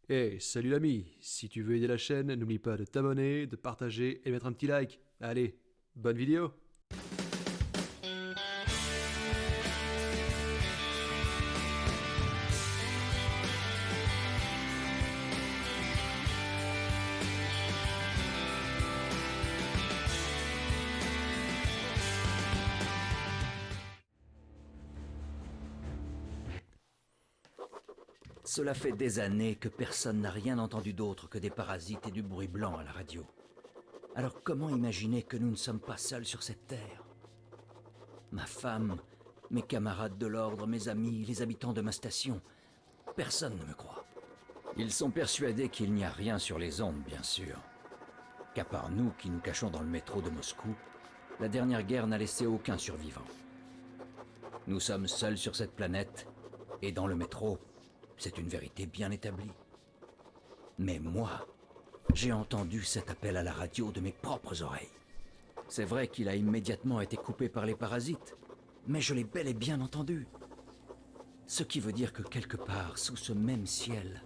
Hey, salut l'ami, si tu veux aider la chaîne, n'oublie pas de t'abonner, de partager et mettre un petit like. Allez, bonne vidéo. Cela fait des années que personne n'a rien entendu d'autre que des parasites et du bruit blanc à la radio. Alors comment imaginer que nous ne sommes pas seuls sur cette terre? Ma femme, mes camarades de l'ordre, mes amis, les habitants de ma station, personne ne me croit. Ils sont persuadés qu'il n'y a rien sur les ondes, bien sûr. Qu'à part nous qui nous cachons dans le métro de Moscou, la dernière guerre n'a laissé aucun survivant. Nous sommes seuls sur cette planète, et dans le métro, c'est une vérité bien établie. Mais moi, j'ai entendu cet appel à la radio de mes propres oreilles. C'est vrai qu'il a immédiatement été coupé par les parasites, mais je l'ai bel et bien entendu. Ce qui veut dire que quelque part, sous ce même ciel,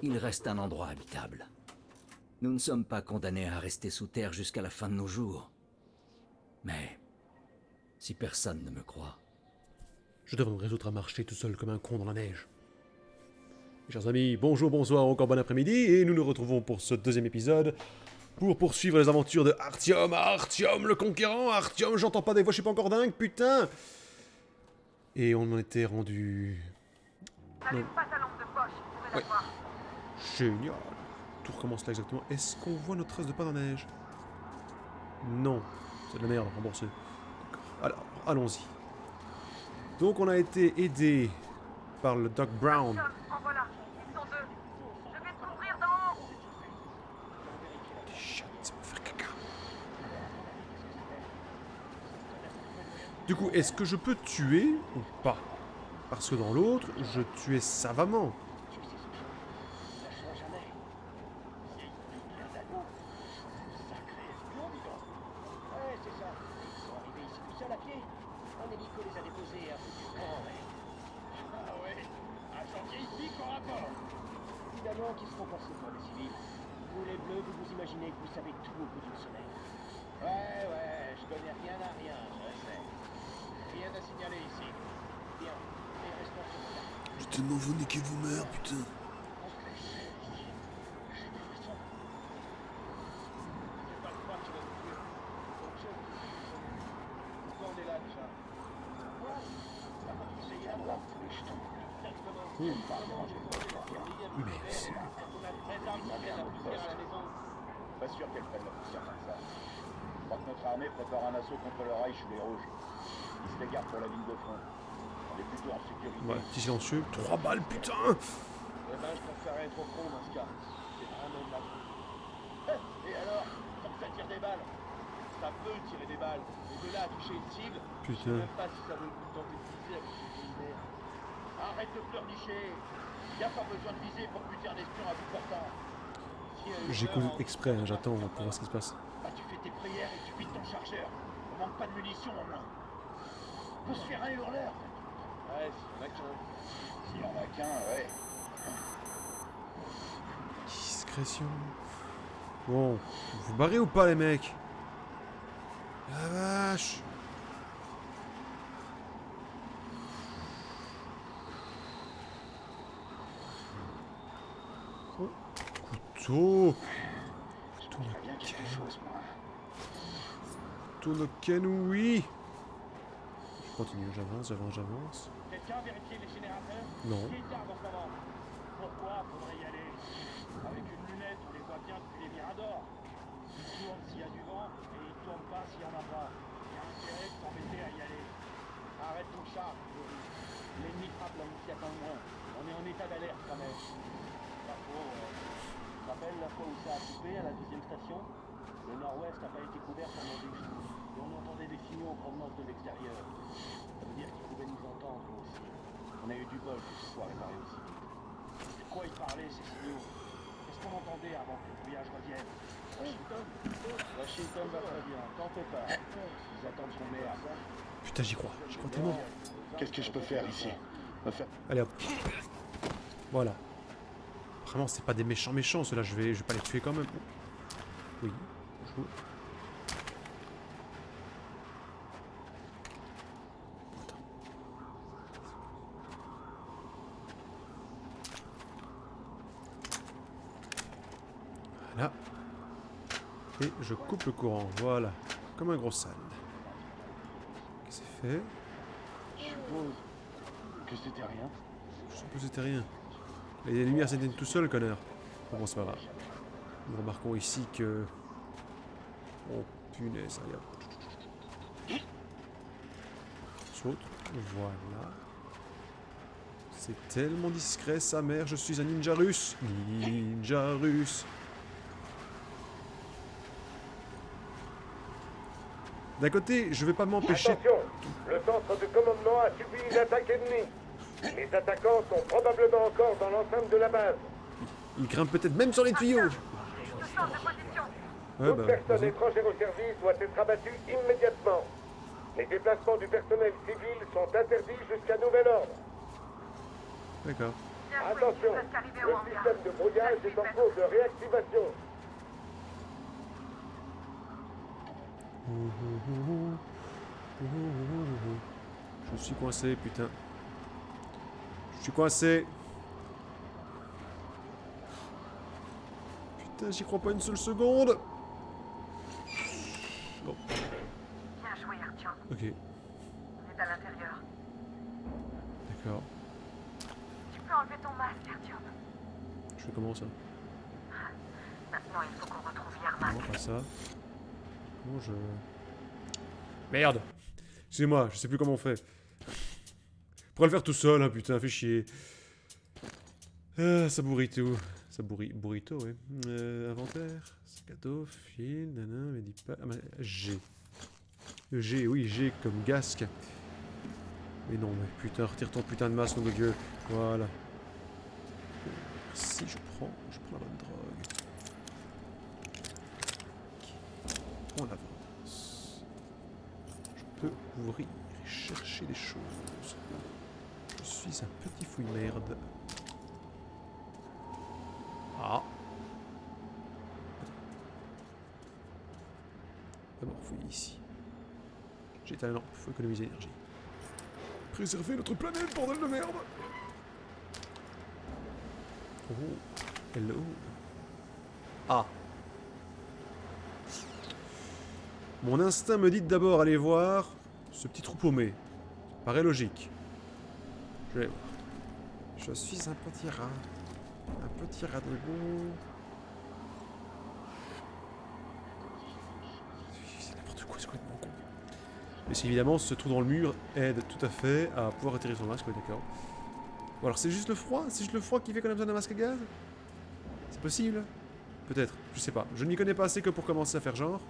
il reste un endroit habitable. Nous ne sommes pas condamnés à rester sous terre jusqu'à la fin de nos jours. Mais, si personne ne me croit... Je devrais me résoudre à marcher tout seul comme un con dans la neige. Mes chers amis, bonjour, bonsoir, encore bon après-midi, et nous nous retrouvons pour ce deuxième épisode pour poursuivre les aventures de Artyom, Artyom le conquérant, Artyom, j'entends pas des voix, je suis pas encore dingue, putain. Et on en était rendu... N'allume pas ta lampe de poche, vous pouvez la Ouais. voir. Génial. Tout recommence là exactement. Est-ce qu'on voit nos traces de pas dans la neige? Non. C'est de la merde, remboursé. Alors, allons-y. Donc on a été aidé par le Doc Brown. Tom, en voilà. Ils sont deux. Je vais te couvrir d'en haut. Chut, c'est pour faire caca. Du coup, est-ce que je peux tuer ou pas? Parce que dans l'autre, je tuais savamment. Ouais, c'est ça. Ils sont arrivés ici tout seuls à pied. Un hélico les a déposés à bout du camp, ouais. Ah ouais. Un chantier ici, corps à corps. Évidemment qu'ils seront passés pour des civils. Vous les bleus, vous vous imaginez que vous savez tout au bout d'une semaine. Ouais, je connais rien à rien, je sais. Rien à signaler ici. Bien, les responsables. J'ai tellement vous niquer vos mères, putain. C'est pas le croire qu'il va nous tuer. Donc je... Pourquoi on est là déjà? Quoi? Essayez la droite, les jetons. Exactement. Oui, mais On a très tard qui prennent la poussière à la maison. Pas sûr qu'elle prenne la poussière comme ça. Je crois que notre armée prépare un assaut contre le Reich ou les Rouges. Ils se les gardent pour la ligne de front. On est plutôt en sécurité. voilà, petit silencieux. 3 balles, putain. Eh ben, je préférerais être au front dans ce cas. C'est vraiment de la merde. Et alors? Tant que ça tire des balles. Ça peut tirer des balles. Et de là à toucher une cible, je sais Putain. même pas si ça vaut le coup de tenter de viser avec ce truc de merde. Arrête de pleurnicher. Y a pas besoin de viser pour buter un espion à bout portant. Si elle J'écoute meurt en- exprès, hein, j'attends pour voir ce qui se passe. Bah tu fais tes prières et tu vides ton chargeur. On manque pas de munitions au moins. On peut se faire un hurleur. Ouais, s'il y en a qu'un. S'il y en a qu'un, ouais. Discrétion. Bon, vous vous barrez ou pas, les mecs? La vache. Oh, couteau. Couteau J'aimerais bien quelque chose, moi. no canouille. Je continue, j'avance. Quelqu'un vérifie les générateurs? Non. Qui garde en ce moment? Pourquoi faudrait y aller? Avec une lunette, on les voit bien depuis les miradors. Ils tournent s'il y a du vent et ils tournent pas s'il y en a pas. Il y a intérêt de s'embêter à y aller. Arrête ton char, Jory. L'ennemi frappe là où il y a pas loin. On est en état d'alerte quand même. Pas faux, ouais. Tu te rappelles la fois où ça a coupé à la deuxième station? Le nord-ouest n'a pas été couvert pendant des jours. Et on entendait des signaux en provenance de l'extérieur. Ça veut dire qu'ils pouvaient nous entendre eux aussi. On a eu du bol que ce soit réparé aussi vite. De quoi ils parlaient ces signaux? Qu'est-ce qu'on entendait avant que le brouillage revienne? Washington? Washington va très bien, t'en fais pas. Ils attendent son merde. Putain, j'y crois tellement. Qu'est-ce que je peux faire ici? Me faire... Allez hop. Voilà. Vraiment, c'est pas des méchants ceux-là, je vais pas les tuer quand même. Oui, bonjour. Attends. Voilà. Et je coupe le courant, voilà. Comme un gros sale. Ok, c'est fait. Je suppose que c'était rien. Je suppose que c'était rien. Les lumières s'éteignent tout seul, connard. Bon, c'est pas grave. Nous remarquons ici que... Oh, punaise, allez hop. Saute. Voilà. C'est tellement discret, sa mère. Je suis un ninja russe. Ninja russe. D'un côté, je vais pas m'empêcher... Attention, le centre de commandement a subi une attaque ennemie. Les attaquants sont probablement encore dans l'enceinte de la base. Il grimpe peut-être même sur les tuyaux. Je change de position. Ouais, Toute bah, personne vas-y. étrangère au service doit être abattue immédiatement. Les déplacements du personnel civil sont interdits jusqu'à nouvel ordre. D'accord. Bien joué, Attention, presque arrivé le au hangar. système de brouillage est en cours de réactivation. Je suis coincé, putain. Je suis coincé. Putain, j'y crois pas une seule seconde. Bon, Bien joué, Artyom. ok, On est à l'intérieur. d'accord. Tu peux enlever ton masque, Artyom. Je fais comment ça? Maintenant, il faut qu'on retrouve Yarmak. Non, pas ça. Comment je... Merde! Excusez-moi, je sais plus comment on fait. Je pourrais le faire tout seul, hein, putain, fait chier. Ah, ça burrito. Ça burrito, ouais. Inventaire, sac à dos, fil, nana, médipa... Ah, bah, G. Le G, oui, G comme gasque. Mais non, mais putain, retire ton putain de masque, nom de Dieu. Voilà. Si je prends la bonne drogue. On avance. Je peux ouvrir et chercher des choses. Je suis un petit fouille-merde. Ah. D'abord fouiller ici. J'ai éteint la lampe, faut économiser l'énergie. Préserver notre planète, bordel de merde! Oh, hello. Ah. Mon instinct me dit d'abord aller voir ce petit trou paumé. Ça paraît logique. Je vais voir. Je suis un petit rat. Un petit rat de goût. C'est n'importe quoi, c'est complètement con. Mais c'est évidemment, ce trou dans le mur aide tout à fait à pouvoir retirer son masque, oui, d'accord. Ou alors c'est juste le froid? C'est juste le froid qui fait qu'on a besoin d'un masque à gaz? C'est possible? Peut-être, je sais pas. Je n'y connais pas assez que pour commencer à faire genre.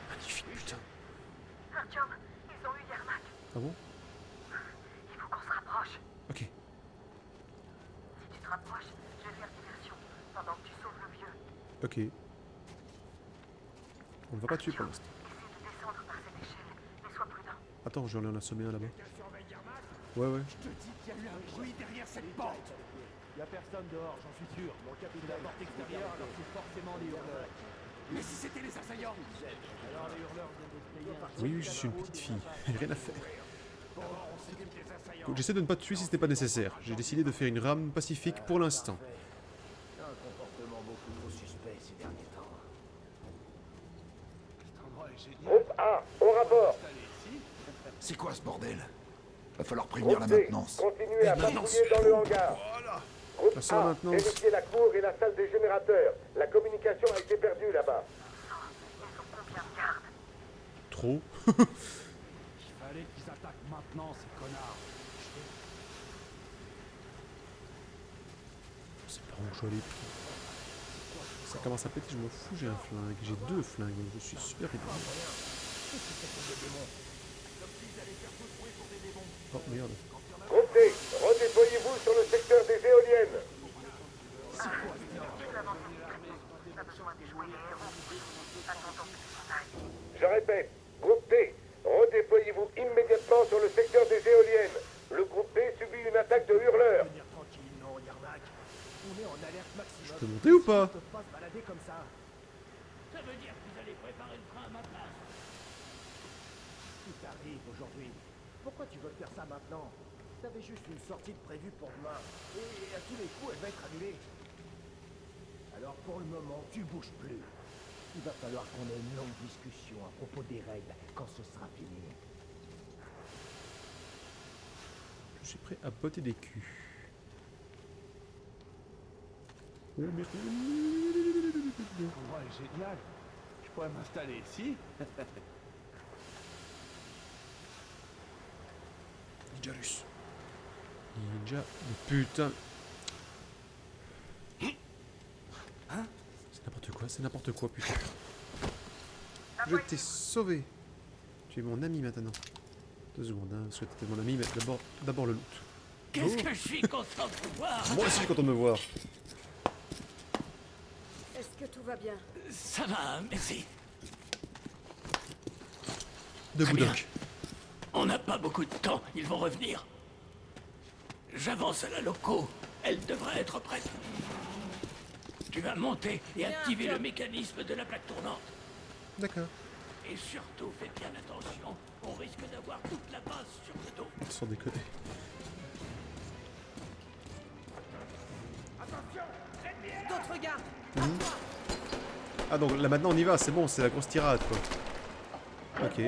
Magnifique, putain. Artyom, ils ont eu Yarmak. Ah bon? Il faut qu'on se rapproche. Ok. Si tu te rapproches, je vais faire diversion pendant que tu sauves le vieux. Ok. On ne va pas tuer pour l'instant. Essaie de descendre par cette échelle, mais sois prudent. Attends, j'en ai en assommer un là-bas. Ouais, ouais. Je te dis qu'il y a eu un bruit derrière cette porte. Il y a personne dehors, j'en suis sûr. Mon capitaine, la porte extérieure, alors c'est forcément des hurleurs. Mais si c'était les assaillants? Alors les hurleurs viennent de se payer un... Oui, oui, je suis une petite fille. J'ai rien à faire. On s'occupe des assaillants. Donc, j'essaie de ne pas te tuer si ce n'est pas nécessaire. J'ai décidé de faire une rame pacifique pour l'instant. Un comportement beaucoup trop suspect ces derniers temps. Groupe A, au rapport. C'est quoi ce bordel? Va falloir prévenir Groupe la C, maintenance. continuez à patrouiller dans le hangar. Groupe La seule A, maintenance. vérifiez la cour et la salle des générateurs. La communication a été perdue là-bas. Ils ont combien de gardes? Trop. Il fallait qu'ils attaquent maintenant, ces connards. C'est pas où je dois aller. Ça commence à péter, je m'en fous, j'ai un flingue. J'ai 2 flingues, donc je suis super vite. Oh merde. Groupe D, redéployez-vous sur le secteur des éoliennes. Tu peux avancer discrètement. Pas besoin de jouer les héros. Attendons que tu t'en ailles. Je répète, groupe D, redéployez-vous immédiatement sur le secteur des éoliennes. Le groupe B subit une Je peux monter ou pas? Ils peuvent pas se balader comme ça. Ça veut dire que vous allez préparer le train à ma place. Tout arrive aujourd'hui. Pourquoi tu veux faire ça maintenant? T'avais juste une sortie de prévue pour demain. Et à tous les coups, elle va être annulée. Alors pour le moment, tu bouges plus. Il va falloir qu'on ait une longue discussion à propos des règles quand ce sera fini. Je suis prêt à botter des culs. Oh merde. Ouais, génial. Je pourrais m'installer ici. Ninja russe. Ninja de putain. C'est n'importe quoi, putain. Je t'ai sauvé. Tu es mon ami maintenant. 2 secondes, hein. Souhaite être mon ami, mais d'abord le loot. Qu'est-ce que je suis content de vous voir. Moi aussi, je suis content de me voir. Est-ce que tout va bien? Ça va, merci. Debout, bien. Doc. On n'a pas beaucoup de temps, ils vont revenir. J'avance à la loco, elle devrait être prête. Tu vas monter et activer le mécanisme de la plaque tournante. D'accord. Et surtout, fais bien attention, on risque d'avoir toute la base sur le dos. Sans déconner. D'autres gardes! Ah, donc là maintenant on y va, c'est bon, c'est la grosse tirade quoi. Ok.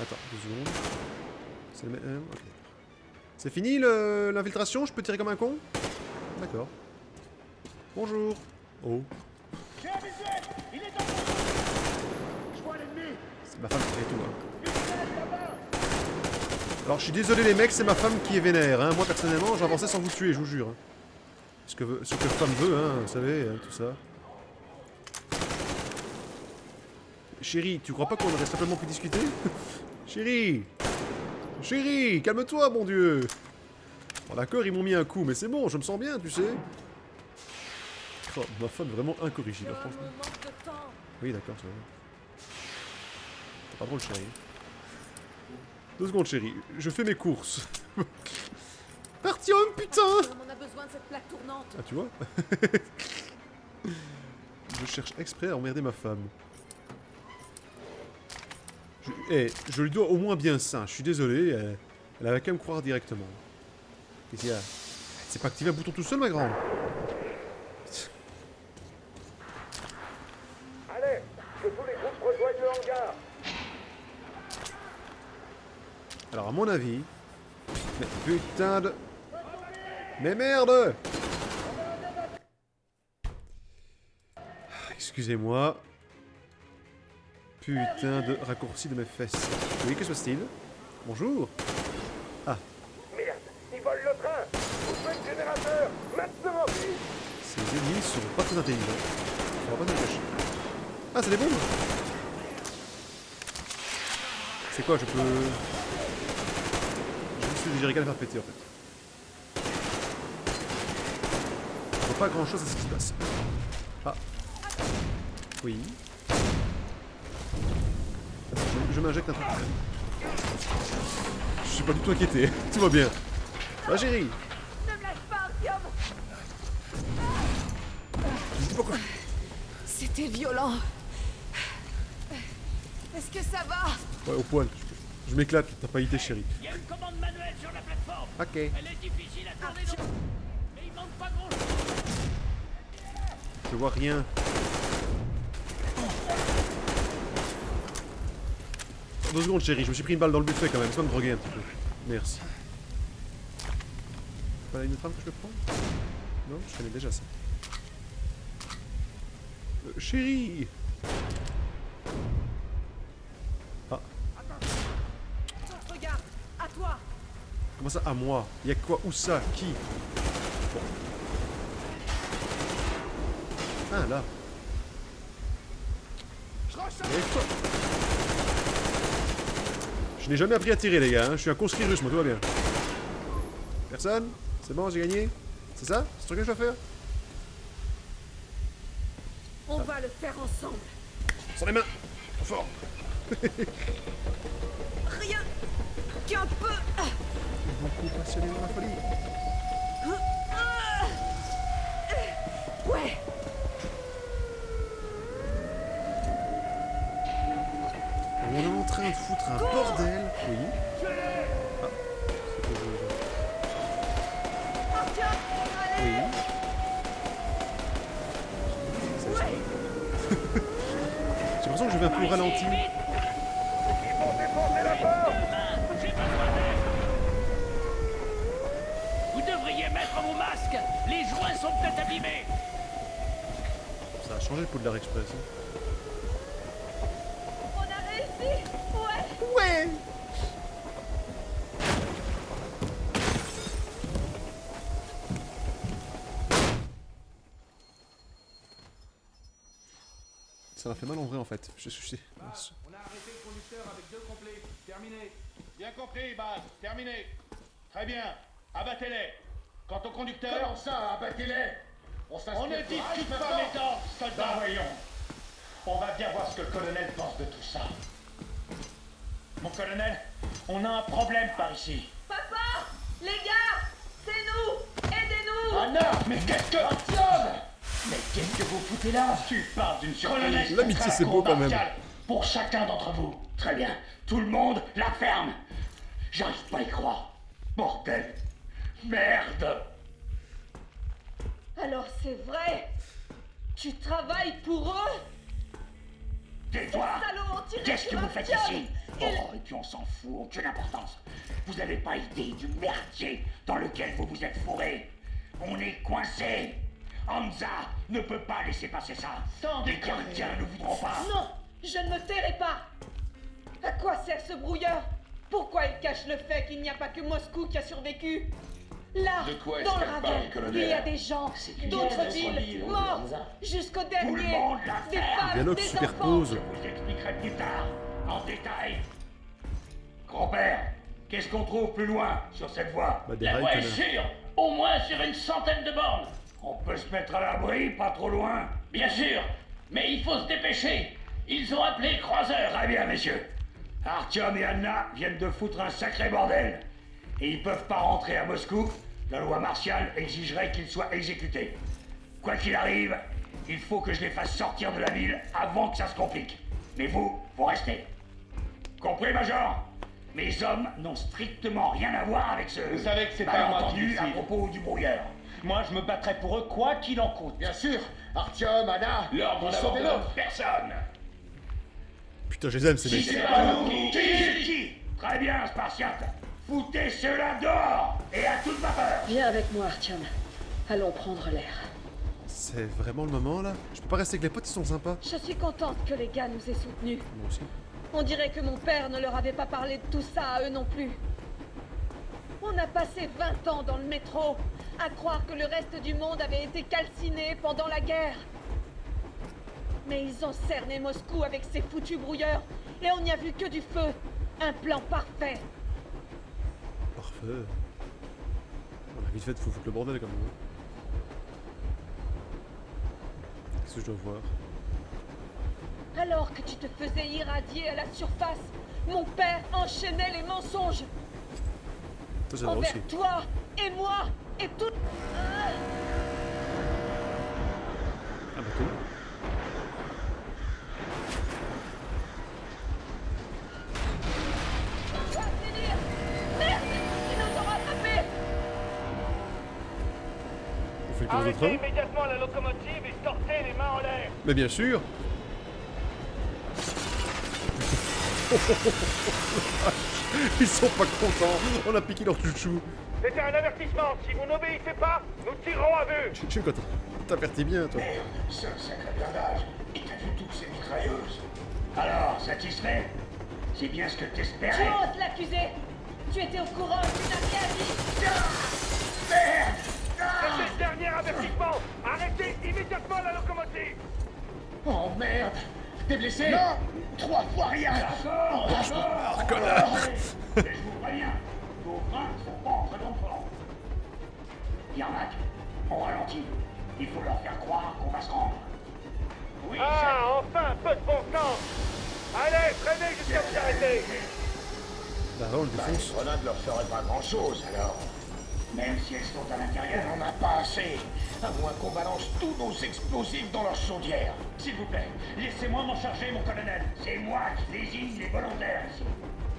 Attends, 2 secondes. C'est ok. C'est fini l'infiltration? Je peux tirer comme un con? D'accord. Bonjour. Oh. J'ai un visuel, il est dans je vois l'ennemi. C'est ma femme qui fait tout, hein. Alors je suis désolé les mecs, c'est ma femme qui est vénère, hein. Moi personnellement, j'avançais sans vous tuer, je vous jure. Hein. Ce que femme veut, hein, vous savez, hein, tout ça. Chérie, tu crois pas qu'on aurait simplement pu discuter? Chérie! Chérie, calme-toi, mon Dieu! Bon d'accord, ils m'ont mis un coup, mais c'est bon, je me sens bien, tu sais. Oh, ma femme est vraiment incorrigible, Un franchement. moment de temps. Oui, d'accord, ça va. C'est pas drôle, chérie. 2 secondes, chérie. Je fais mes courses. Artyom, putain! On a besoin de cette plaque tournante. Ah, tu vois? Je cherche exprès à emmerder ma femme. Je lui dois au moins bien ça. Je suis désolé. Elle avait qu'à me croire directement. Qu'est-ce qu'il y a? C'est pas activé un bouton tout seul, ma grande? Allez, que tous les groupes rejoignent le hangar. Alors, à mon avis... Mais putain de... Mais merde! Excusez-moi. Putain de raccourci de mes fesses. Oui, que se passe-t-il? Bonjour. Ah, Merde, ils volent le train. Coupez le générateur, maintenant. ces ennemis sont pas très intelligents. On va pas se le cacher. Ah, c'est des bombes! C'est quoi, je peux... Je me suis déjà régalé à faire péter, en fait. Je vois pas grand-chose à ce qui se passe. Ah. Oui. Je m'injecte un truc. Je suis pas du tout inquiété. Tout va bien. Ah, chérie. Ne me lâche pas, Artyom. Je dis pourquoi. C'était violent. Est-ce que ça va? Ouais, au poil. Je m'éclate. T'as pas idée, chérie. Il y a une commande manuelle sur la plateforme. Ok. Elle est difficile à tourner dans... Mais il manque pas grand-chose. Je vois rien. Deux secondes, chérie. Je me suis pris une balle dans le buffet quand même. Laisse-moi me droguer un petit peu. Merci. Pas une autre arme que je peux prendre? Non, je connais déjà ça. Chérie! Ah. Regarde, à toi. Comment ça, à moi? Y'a quoi? Où ça? Qui? Bon. Ah, là. Et quoi? Je n'ai jamais appris à tirer, les gars. Hein. Je suis un conscrit russe, moi, tout va bien. Personne? C'est bon, j'ai gagné? C'est ça? C'est ce truc que je dois faire? On va le faire ensemble. Sur les mains! Trop fort! Rien qu'un peu. Beaucoup passionné dans la folie. devient plus ralenti. Ils vont défoncer la porte. J'ai besoin d'aide. Vous devriez mettre vos masques. Les joints sont peut-être abîmés. Ça a changé le Poudlard Express. Hein. On a réussi. Ouais. Ouais. Ça m'a fait mal en vrai en fait. On a arrêté le conducteur avec 2 complets. Terminé. Bien compris, base. Terminé. Très bien. Abattez-les. Quant au conducteur... Comment ça, abattez-les? On ne discute pas, mesdames, soldats. Voyons. On va bien voir ce que le colonel pense de tout ça. Mon colonel, on a un problème par ici. Papa, les gars, c'est nous. Aidez-nous. Anna, mais qu'est-ce que... Artyom! Mais qu'est-ce que vous foutez là? Tu parles d'une surprise. L'amitié, c'est beau quand même. Pour chacun d'entre vous. Très bien. Tout le monde, la ferme. J'arrive pas à y croire. Bordel. Merde. Alors c'est vrai. Tu travailles pour eux? Tais-toi. Salauds ont tiré Qu'est-ce que sur vous faites Artyom. ici? Oh, et puis on s'en fout, aucune importance. Vous avez pas idée du merdier dans lequel vous vous êtes fourrés. On est coincés. Hamza ne peut pas laisser passer ça. Les gardiens ne voudront pas. Non, je ne me tairai pas. À quoi sert ce brouilleur? Pourquoi il cache le fait qu'il n'y a pas que Moscou qui a survécu? Là, De quoi est-ce dans le qu'elle parle, ravin, colonel? il y a des gens d'autres villes morts jusqu'au Tout le dernier. monde la Des ferme. femmes, Dialogue des superpose. Je vous expliquerai plus tard, en détail. Grand-père, qu'est-ce qu'on trouve plus loin sur cette voie? Bah, des rails, connard. sûre, au moins sur une centaine de bornes. On peut se mettre à l'abri, pas trop loin. Bien sûr, mais il faut se dépêcher. Ils ont appelé croiseur. Très bien, messieurs. Artyom et Anna viennent de foutre un sacré bordel. Et ils peuvent pas rentrer à Moscou. La loi martiale exigerait qu'ils soient exécutés. Quoi qu'il arrive, il faut que je les fasse sortir de la ville avant que ça se complique. Mais vous restez. Compris, Major? Mes hommes n'ont strictement rien à voir avec ce... Vous savez que c'est pas moi qui malentendu à décide. propos du brouilleur. Moi, je me battrai pour eux, quoi qu'il en coûte. Bien sûr. Artyom, Anna, L'ordre sauvez-le. n'abandonne personne. Putain, je les aime ces Si mecs. c'est pas nous, qui? Très bien, Spartiate. Foutez cela dehors et à toute vapeur. Viens avec moi, Artyom. Allons prendre l'air. C'est vraiment le moment là. Je peux pas rester avec les potes, ils sont sympas. Je suis contente que les gars nous aient soutenus. Moi aussi. On dirait que mon père ne leur avait pas parlé de tout ça à eux non plus. On a passé 20 ans dans le métro, à croire que le reste du monde avait été calciné pendant la guerre. Mais ils ont cerné Moscou avec ces foutus brouilleurs, et on n'y a vu que du feu. Un plan parfait. Parfait. On a vite fait de foutre le bordel quand même. Hein. Qu'est-ce que je dois voir? Alors que tu te faisais irradier à la surface, mon père enchaînait les mensonges. Ça, c'est vrai Envers aussi. toi et moi et tout. Ah bah cool. Va finir. Merde, ils nous ont rattrapés. On fait le tour des autres Arrêtez hommes. immédiatement la locomotive et sortez les mains en l'air. Mais bien sûr. Ils sont pas contents. On a piqué leur chouchou. C'était un avertissement. Si vous n'obéissez pas, nous tirerons à vue. Je quand t'avertis bien, toi. C'est un sacré blindage. Et t'as vu toutes ces mitrailleuses? Alors, satisfait? C'est bien ce que Tu t'espérais? oses l'accuser. Tu étais au courant, tu n'as rien dit. Merde! C'était le dernier avertissement. Arrêtez immédiatement la locomotive. Oh merde. T'es blessé? Non! 3 fois rien! D'accord! connard. Mais je vous préviens, vos freins sont pas en très bonne forme. Yarmak, on ralentit. Il faut leur faire croire qu'on va se rendre. Oui, Ah, enfin un peu de bon sens. Allez, traînez jusqu'à vous arrêter. Bah on le défonce. Les grenades leur feraient pas grand-chose, alors. même si elles sont à l'intérieur. On n'en a pas assez. À moins qu'on balance tous nos explosifs dans leur chaudière. S'il vous plaît, laissez-moi m'en charger, mon colonel. C'est moi qui désigne les volontaires ici.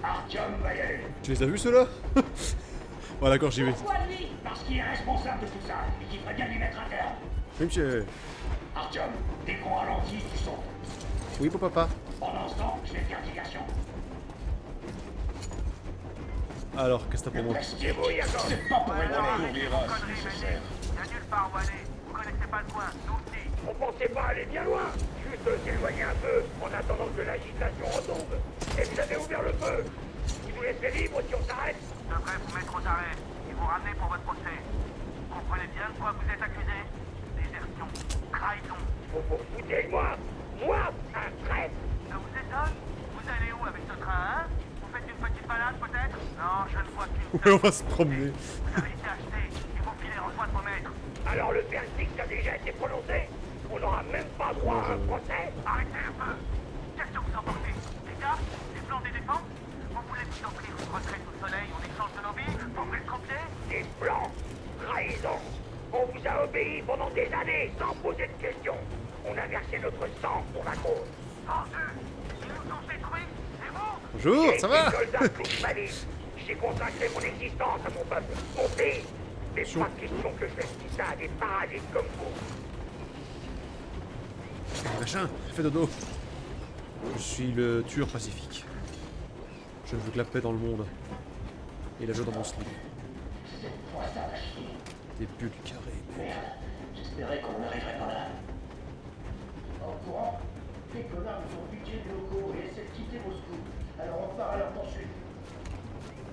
Artyom va y aller. Tu les as vus ceux-là? Bon d'accord, j'y vais. Pourquoi lui? Parce qu'il est responsable de tout ça et qu'il ferait bien lui mettre un terme. Oui monsieur. Artyom, dès qu'on ralentit, tu sautes. Oui pour papa. Pendant ce temps, je vais faire diversion. Alors, qu'est-ce que t'as pour moi? Restez-vous, Yago. C'est pas pour Ouais, rigoler. non, On arrêtez verra vos si conneries, nécessaire. Méné. Y'a nulle part où aller. Vous connaissez pas le coin, nous aussi. On pensait pas aller bien loin. Juste s'éloigner un peu en attendant que l'agitation retombe. Et vous avez ouvert le feu. Si vous laissez libre si on s'arrête. Je devrais vous mettre aux arrêts et vous ramener pour votre procès. Vous comprenez bien de quoi vous êtes accusé? Désertion, trahison. Vous vous foutez de moi. Moi, un traître. Ça vous étonne? Vous allez où avec ce train, hein? Vous faites une petite balade peut-être? Non, je ne vois qu'une Ouais, on va se promener. Vous avez été acheté et vos filets reçoivent vos maîtres. Alors le verdict a déjà été prononcé. On n'aura même pas droit à un procès. Arrêtez un peu. Qu'est-ce que vous emportez? Les gars? Les plans des défenses? Vous voulez vous offrir une retraite au soleil en échange de nos vies? Pour le copier? Des plans. Trahison. On vous a obéi pendant des années sans poser de questions. On a versé notre sang pour la cause. Oh Dieu! Ils nous ont détruits? C'est vous? Bonjour, ça va? J'ai été soldat toute ma vie. J'ai consacré mon existence à mon peuple, mon pays. Mais pas question que je laisse tout ça à des parasites comme vous. Machin, fais dodo. Je suis le tueur pacifique. Je ne veux que la paix dans le monde. Et la joie dans mon slip. Cette fois, ça va chier. Des bulles carrées. Merde, j'espérais qu'on n'arriverait pas là. En courant, les connards nous ont piqué les locaux et essaient de quitter Moscou. Alors on part à leur poursuite.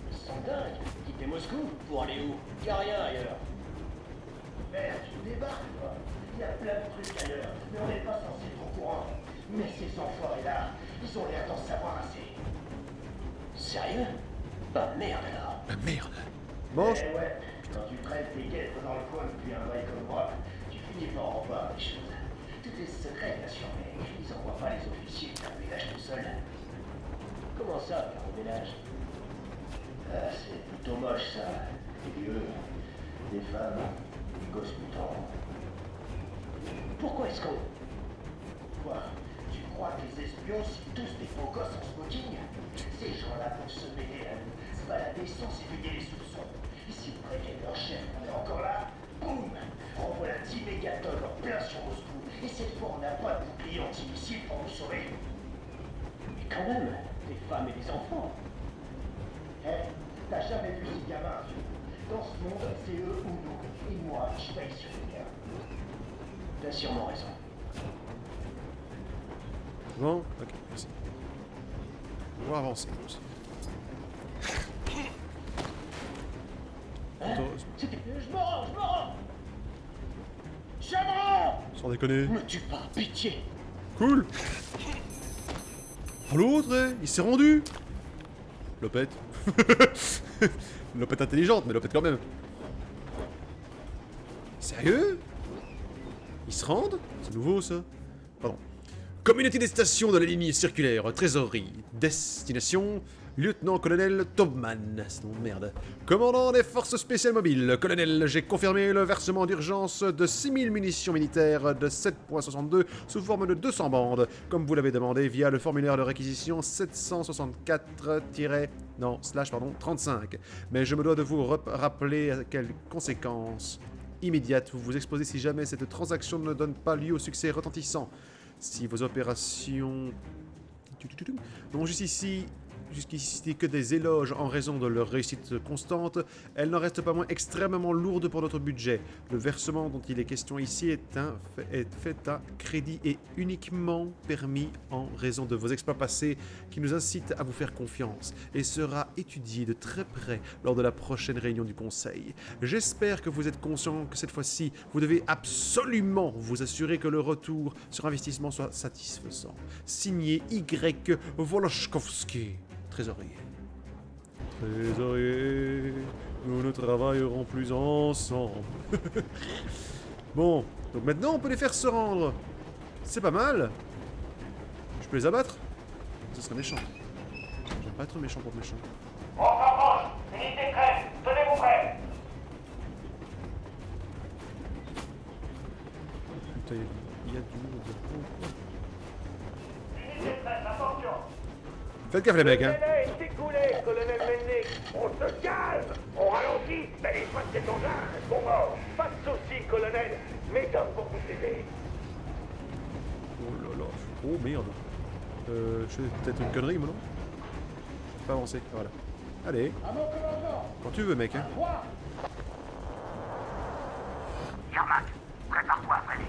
Ils sont dingues. Quitter Moscou? Pour aller où? Y'a rien ailleurs. Merde, tu débarques, quoi. Il y a plein de trucs ailleurs, mais on n'est pas censé être au courant. Mais ces enfoirés-là, ils ont l'air d'en savoir assez. Sérieux? Bah merde alors. Ah merde. Bon, Eh ouais, quand tu traînes tes guêtres dans le coin depuis un bail comme moi, tu finis par en voir des choses. Tout est secret, bien sûr, mais ils envoient pas les officiers faire le ménage tout seul. Comment ça, faire le ménage? Ah, c'est plutôt moche, ça. Des vieux, des femmes, des gosses mutants. Pourquoi est-ce qu'on... Quoi? Tu crois que les espions sont tous des beaux gosses en smoking? Ces gens-là peuvent se mêler à nous, se balader sans s'éveiller les soupçons. Et si vous prévenez leur chef, on est encore là, boum! Renvoie 10 mégatonnes en plein sur Moscou. Et cette fois, on n'a pas de bouclier anti-missile pour nous sauver. Mais quand même, des femmes et des enfants. Eh, t'as jamais vu ces gamins, vieux. Dans ce monde, c'est eux ou nous. Et moi, je paye sur les miens. T'as sûrement raison. bon, ok, merci. On va avancer. Heureusement. Je me rends! Je me rends! Sans déconner. Me tue pas, pitié! Cool. Oh l'autre, il s'est rendu. Lopette. Lopette intelligente, mais Lopette quand même. Sérieux? Ils se rendent? C'est nouveau ça? Pardon. Communauté des stations de la ligne circulaire, trésorerie, destination, lieutenant-colonel Tobman, c'est mon merde. Commandant des forces spéciales mobiles, colonel, j'ai confirmé le versement d'urgence de 6000 munitions militaires de 7.62 sous forme de 200 bandes, comme vous l'avez demandé via le formulaire de réquisition 764-35. Mais je me dois de vous rappeler à quelles conséquences immédiates vous vous exposez si jamais cette transaction ne donne pas lieu au succès retentissant. Si vos opérations n'ont jusqu'ici que des éloges en raison de leur réussite constante, elles n'en restent pas moins extrêmement lourdes pour notre budget. Le versement dont il est question ici est fait à crédit et uniquement permis en raison de vos exploits passés qui nous incitent à vous faire confiance et sera étudié de très près lors de la prochaine réunion du Conseil. J'espère que vous êtes conscient que cette fois-ci, vous devez absolument vous assurer que le retour sur investissement soit satisfaisant. Signé Y. Volochkovski. Trésorier. Trésorier, nous ne travaillerons plus ensemble. Bon, donc maintenant on peut les faire se rendre. C'est pas mal. Je peux les abattre? Ce serait méchant. J'aime pas être méchant pour méchant. On s'approche. Unité prête. Tenez-vous prêts. Putain, il y a du monde. Unité prête. Attention. Faites gaffe les mecs, hein. C'est écoulé, colonel Melnik. On se calme. On ralentit. Mais les fois de cet engin sont morts. Pas de soucis, colonel. Mes hommes pour vous aider. Oh là là. Oh merde. Je fais peut-être une connerie, moi, non? Je peux pas avancer, voilà. Allez. Quand tu veux, mec, hein. Yarmak, prépare-toi, Freddy.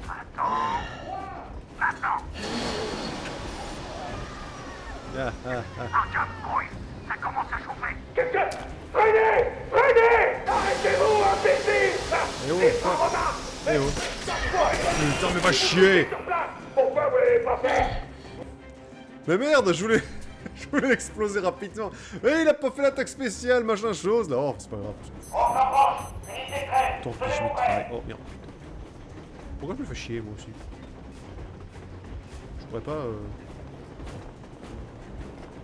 Attends. Maintenant. Artyom, grouille. Ça commence à chauffer. Qu'est-ce que... Freddy! Freddy! Arrêtez-vous, imbécile! Eh oh, C'est quoi? pas Romain! Eh oh. Putain, mais va chier! Sur place! Pourquoi vous l'avez pas fait? Mais merde, je voulais... je voulais l'exploser rapidement. Mais il a pas fait l'attaque spéciale, machin chose, là. Oh, c'est pas grave. On s'approche! Unité prête! Tant pis, je mitraille. Oh, merde. Pourquoi je me fais chier, moi aussi? Je pourrais pas...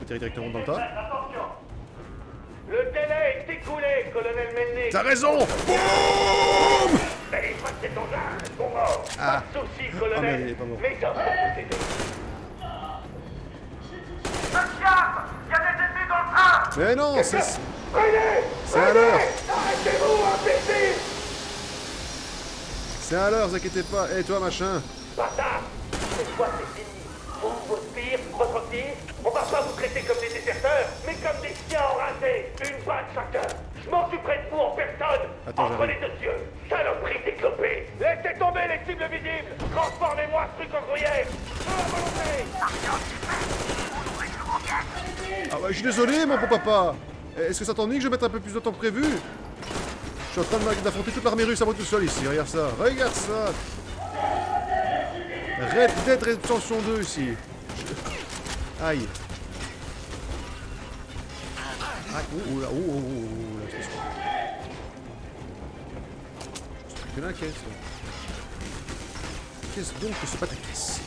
atterrir directement dans le tas. Attention! Le délai est écoulé, colonel Mendy! T'as raison! Boum! Mais les fois de cet engin sont morts! Ah. Pas de soucis, Ah, mais colonel! il est pas mort. Mes hommes vont vous aider! Artyom, il y a des ennemis dans le train. Mais non, c'est... Freddy! C'est à l'heure! Arrêtez-vous, imbécile! C'est à l'heure, vous inquiétez pas. Eh, toi, machin. Bâtard! Cette fois, c'est fini! Vous, vos sbires, votre tir, on va pas vous traiter comme des déserteurs, mais comme des chiens enragés! Une balle chacun! Je m'occuperai de vous en personne! Attends, entre j'arrive. les deux yeux! Saloperie déclopée! Laissez tomber les cibles visibles! Transformez-moi ce truc en gruyère! À la volonté! Ah bah, je suis désolé, mon beau papa. Est-ce que ça t'ennuie que je mette un peu plus de temps que prévu? Je suis en train d'affronter toute l'armée russe à moi tout seul ici. Regarde ça. Regarde ça. Red Dead Redemption 2 ici. Aïe. Aïe. Oh là, oh, oh, oh, là, c'est la caisse. Qu'est-ce donc que c'est pas ta caisse?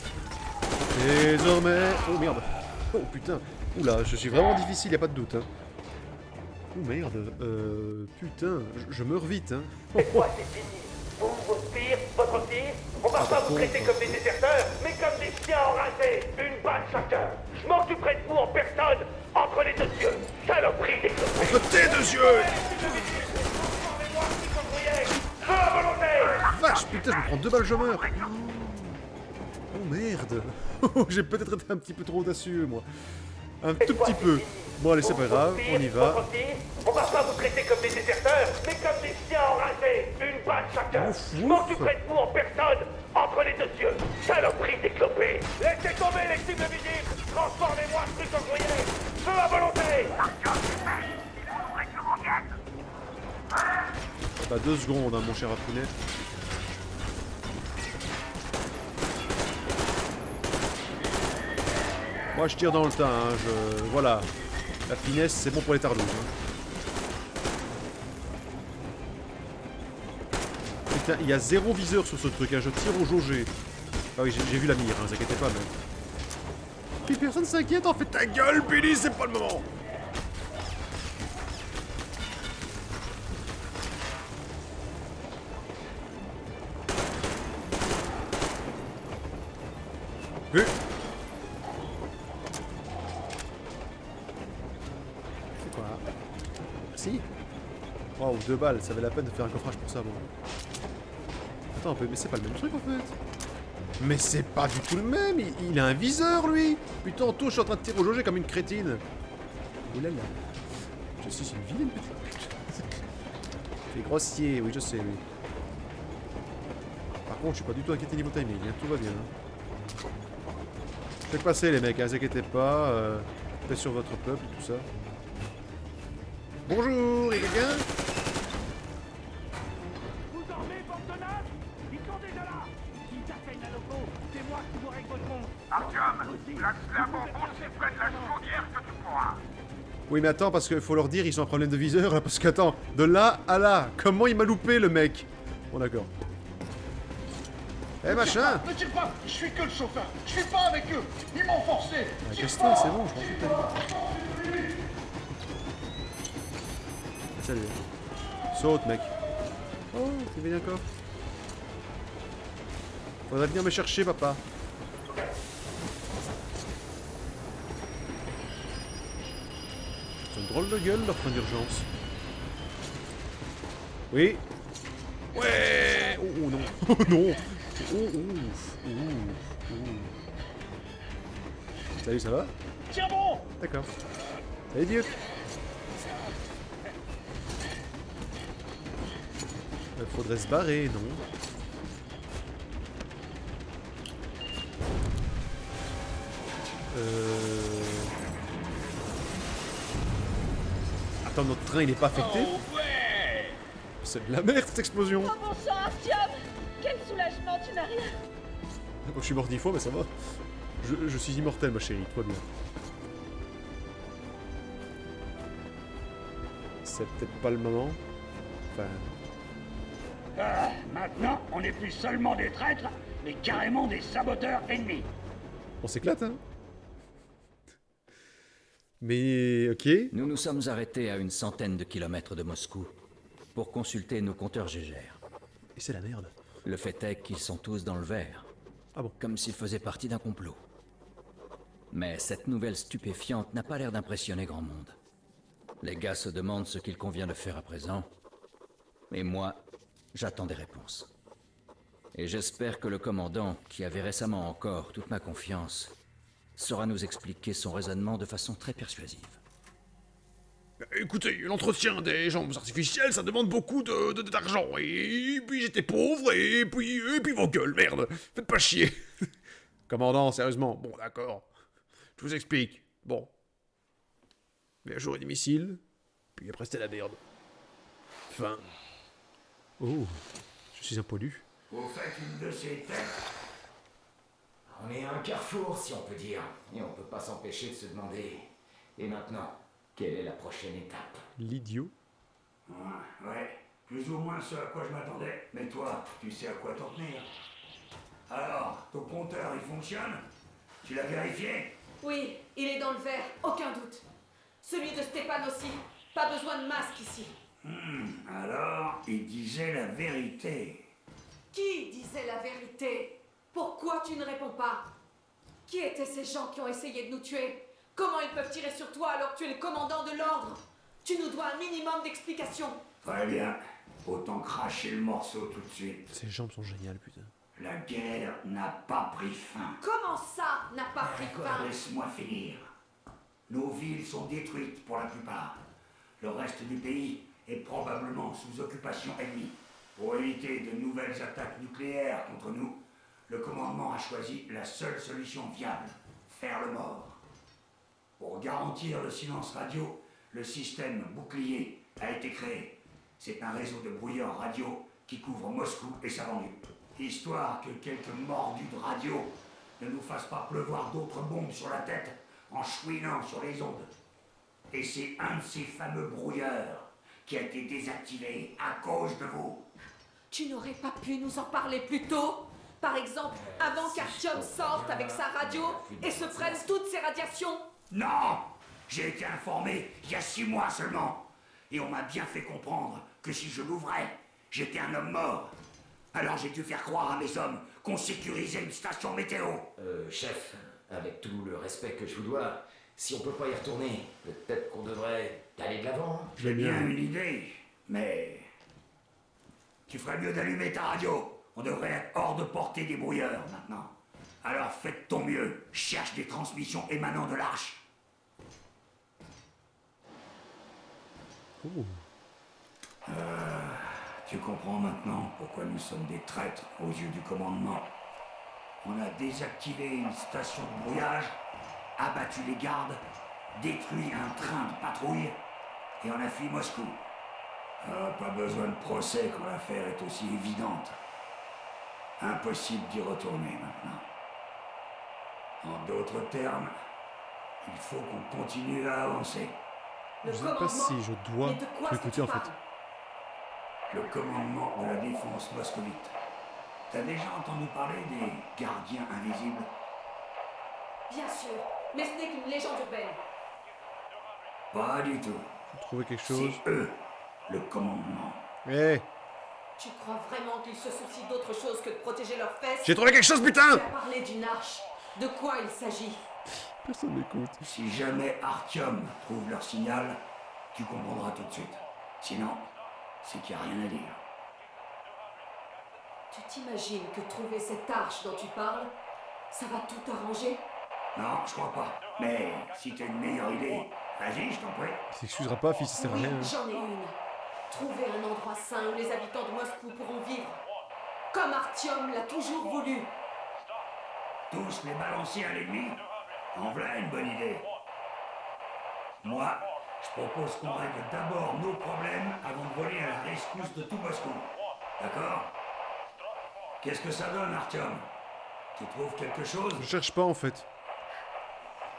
Désormais... Oh merde. Oh putain. Oula, je suis vraiment difficile, y a pas de doute. Hein. Oh merde. Putain, je meurs vite. Hein. Cette fois, c'est fini! Vous, vos sbires, votre tir, on va pas vous traiter comme des déserteurs, mais comme des chiens enragés! Une balle chacun! Je m'occuperai de vous en personne! Entre les deux yeux! Saloperie déclopée! Entre tes deux yeux! Transformez-moi ce truc en gruyère! À la volonté! Vache, putain, je me prends 2 balles, je meurs. Oh merde. J'ai peut-être été un petit peu trop audacieux, moi. Un tout petit peu. Bon, allez, c'est pas grave, on y va. On va pas vous traiter comme des déserteurs, mais comme des chiens enragés! Une balle chacun! Ouf, Je ouf. m'occuperai de vous en personne! Entre les deux yeux! Saloperie déclopée! Laissez tomber les cibles visibles! Transformez-moi ce truc en gruyère! Feu à volonté! Bah, 2 secondes, hein, mon cher Apounet. Moi, je tire dans le tas, hein, Voilà. La finesse, c'est bon pour les tardous. Hein. Putain, il y a 0 viseur sur ce truc, hein, je tire au jaugé. Ah oui, j'ai vu la mire, hein, vous inquiétez pas, mais... Puis personne s'inquiète, en fait ta gueule, Billy, c'est pas le moment. Vu. C'est quoi? Merci. Waouh, 2 balles, ça valait la peine de faire un coffrage pour ça, bon. Attends un peu, mais c'est pas le même truc en fait. Mais c'est pas du tout le même, il a un viseur lui. Putain, tantôt je suis en train de tirer au jaugé comme une crétine. Oulala. Je suis une vilaine petite pute. C'est grossier, oui je sais, oui. Par contre, je suis pas du tout inquiété niveau timing, hein, tout va bien. Faites passer les mecs, hein, vous inquiétez pas. Paix sur votre peuple, tout ça. Bonjour, il y a quelqu'un? Vous dormez, Fortunato? Ils sont déjà là! S'ils atteignent à locaux, c'est moi qui vous règle votre compte! Artyom, place la bombe aussi près de la chaudière que tu pourras. Oui, mais attends, parce qu'il faut leur dire, ils ont un problème de viseur, hein, parce qu'attends, de là à là, comment il m'a loupé le mec? Bon, d'accord. Eh machin! Ne tire pas, je suis que le chauffeur. Je suis pas avec eux. Ils m'ont forcé. Ah, casse-toi, c'est bon, je m'en fous de ta vie. Salut. Saute, mec. Oh, t'es bien d'accord. Faudrait venir me chercher, papa. C'est une drôle de gueule, leur point d'urgence. Oui. Ouais. Oh, oh non. Oh non. Salut, ça va? Tiens bon! D'accord. Salut, Dieu. Faudrait se barrer, non? Attends, notre train il est pas affecté? Oh ouais! C'est de la merde cette explosion! Oh bon sang, Artyom! Quel soulagement, tu n'as rien! Moi, je suis mort 10 fois, mais ça va. Je suis immortel, ma chérie, tout va bien. C'est peut-être pas le moment. Enfin... Ah, maintenant, on n'est plus seulement des traîtres, mais carrément des saboteurs ennemis. On s'éclate, hein? Mais... ok. Nous nous sommes arrêtés à une centaine de kilomètres de Moscou pour consulter nos compteurs Gégère. Et c'est la merde. Le fait est qu'ils sont tous dans le vert. Ah bon? Comme s'ils faisaient partie d'un complot. Mais cette nouvelle stupéfiante n'a pas l'air d'impressionner grand monde. Les gars se demandent ce qu'il convient de faire à présent. Et moi, j'attends des réponses. Et j'espère que le commandant, qui avait récemment encore toute ma confiance, saura nous expliquer son raisonnement de façon très persuasive. Écoutez, l'entretien des jambes artificielles, ça demande beaucoup d'argent. Et puis j'étais pauvre, et puis vos gueules, merde. Faites pas chier. Commandant, sérieusement. Bon, d'accord. Je vous explique. Bon. Mais un jour, des missiles, puis après, c'était la merde. Enfin... Oh, je suis un pollu. Vous faites une de ces têtes. On est à un carrefour, si on peut dire. Et on peut pas s'empêcher de se demander... Et maintenant, quelle est la prochaine étape? L'idiot. Ouais, plus ou moins ce à quoi je m'attendais. Mais toi, tu sais à quoi t'en tenir. Alors, ton compteur, il fonctionne? Tu l'as vérifié? Oui, il est dans le vert, aucun doute. Celui de Stéphane aussi. Pas besoin de masque ici. Alors, il disait la vérité. Qui disait la vérité? Pourquoi tu ne réponds pas? Qui étaient ces gens qui ont essayé de nous tuer? Comment ils peuvent tirer sur toi alors que tu es le commandant de l'ordre? Tu nous dois un minimum d'explications. Très bien. Autant cracher le morceau tout de suite. Ces jambes sont géniales, putain. La guerre n'a pas pris fin. Comment ça n'a pas pris fin? Laisse-moi finir. Nos villes sont détruites pour la plupart. Le reste du pays est probablement sous occupation ennemie. Pour éviter de nouvelles attaques nucléaires contre nous, le commandement a choisi la seule solution viable, faire le mort. Pour garantir le silence radio, le système bouclier a été créé. C'est un réseau de brouilleurs radio qui couvre Moscou et sa banlieue. Histoire que quelques mordus de radio ne nous fassent pas pleuvoir d'autres bombes sur la tête en chouinant sur les ondes. Et c'est un de ces fameux brouilleurs qui a été désactivé à cause de vous. Tu n'aurais pas pu nous en parler plus tôt? Par exemple, avant qu'Artyom sorte avec sa radio et se prenne toutes ses radiations? Non! J'ai été informé il y a 6 mois seulement. Et on m'a bien fait comprendre que si je l'ouvrais, j'étais un homme mort. Alors j'ai dû faire croire à mes hommes qu'on sécurisait une station météo. Chef, avec tout le respect que je vous dois, si on peut pas y retourner, peut-être qu'on devrait aller de l'avant. J'ai bien une idée, mais... Tu ferais mieux d'allumer ta radio. On devrait être hors de portée des brouilleurs maintenant. Alors faites ton mieux. Cherche des transmissions émanant de l'arche. Tu comprends maintenant pourquoi nous sommes des traîtres aux yeux du commandement. On a désactivé une station de brouillage, abattu les gardes, détruit un train de patrouille et on a fui Moscou. Pas besoin de procès quand l'affaire est aussi évidente. Impossible d'y retourner maintenant. En d'autres termes, il faut qu'on continue à avancer. Je sais pas si je dois l'écouter en fait. Le commandement de la défense moscovite. T'as déjà entendu parler des gardiens invisibles? Bien sûr, mais ce n'est qu'une légende urbaine. Pas du tout. J'ai trouvé quelque chose. C'est eux, le commandement. Eh, Tu crois vraiment qu'ils se soucient d'autre chose que de protéger leurs fesses? j'ai trouvé quelque chose, putain! Tu as parlé d'une arche. De quoi il s'agit? Personne n'écoute. Si jamais Artyom trouve leur signal, tu comprendras tout de suite. Sinon, c'est qu'il n'y a rien à dire. Tu t'imagines que trouver cette arche dont tu parles, ça va tout arranger? Non, je crois pas. Mais si t'as une meilleure idée, vas-y, je t'en prie. Il s'excusera pas, fils, ça sert à Oui, rien. j'en ai une. Trouver un endroit sain où les habitants de Moscou pourront vivre. Comme Artyom l'a toujours voulu. Tous les balancer à l'ennemi? En voilà une bonne idée. Moi, je propose qu'on règle d'abord nos problèmes avant de voler à la rescousse de tout Moscou. D'accord? Qu'est-ce que ça donne, Artyom? Tu trouves quelque chose? Je cherche pas en fait.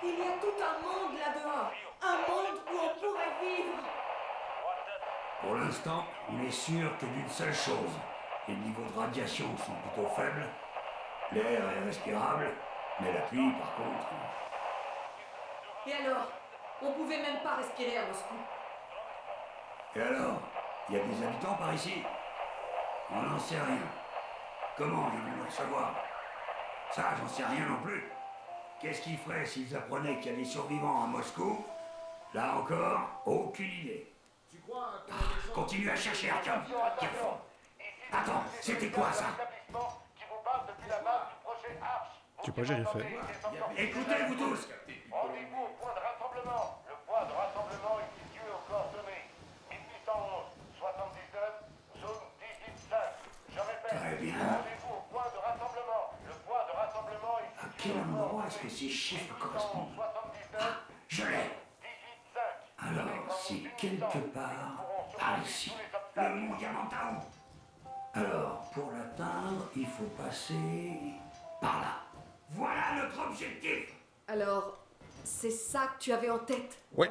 Il y a tout un monde là-dehors. Un monde où on pourrait vivre. Pour l'instant, on est sûr que d'une seule chose. Les niveaux de radiation sont plutôt faibles. L'air est respirable, mais la pluie, par contre... Et alors? On pouvait même pas respirer à Moscou. Et alors? Il y a des habitants par ici? On n'en sait rien. Comment ils vont le savoir? Ça, j'en sais rien non plus. Qu'est-ce qu'ils feraient s'ils apprenaient qu'il y a des survivants à Moscou? Là encore, aucune idée. Tu crois que Continue à chercher, Artyom. Tiens. Attends, c'était quoi ça? Qui vous parle depuis la base du projet Arch. Tu sais pas, j'ai rien fait. Écoutez, vous tous. Rendez-vous au point de rassemblement. Le point de rassemblement est situé aux coordonnées 1811, 79, zone 18-5. Je répète. Très bien. Rendez-vous au point de rassemblement. Le point de rassemblement est À situé quel aux endroit est-ce que ces chiffres correspondent? 79, Je l'ai. 18-5. Alors, c'est quelque part par ici. Le mont Diamantao. Alors, pour l'atteindre, il faut passer par là. Voilà notre objectif. Alors, c'est ça que tu avais en tête? Ouais.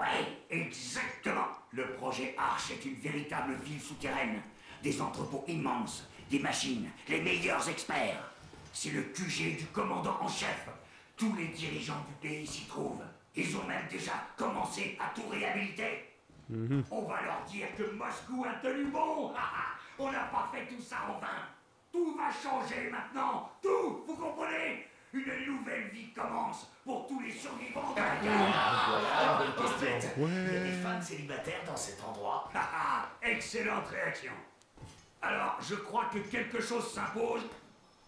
Exactement. Le projet Arch est une véritable ville souterraine. Des entrepôts immenses, des machines, les meilleurs experts. C'est le QG du commandant en chef. Tous les dirigeants du pays s'y trouvent. Ils ont même déjà commencé à tout réhabiliter. On va leur dire que Moscou a tenu bon. On n'a pas fait tout ça en vain. Tout va changer maintenant. Tout, vous comprenez? Une nouvelle vie commence pour tous les survivants de la guerre. Voilà une bonne question. Ouais. Il y a des femmes célibataires dans cet endroit. Excellente réaction. Alors, je crois que quelque chose s'impose.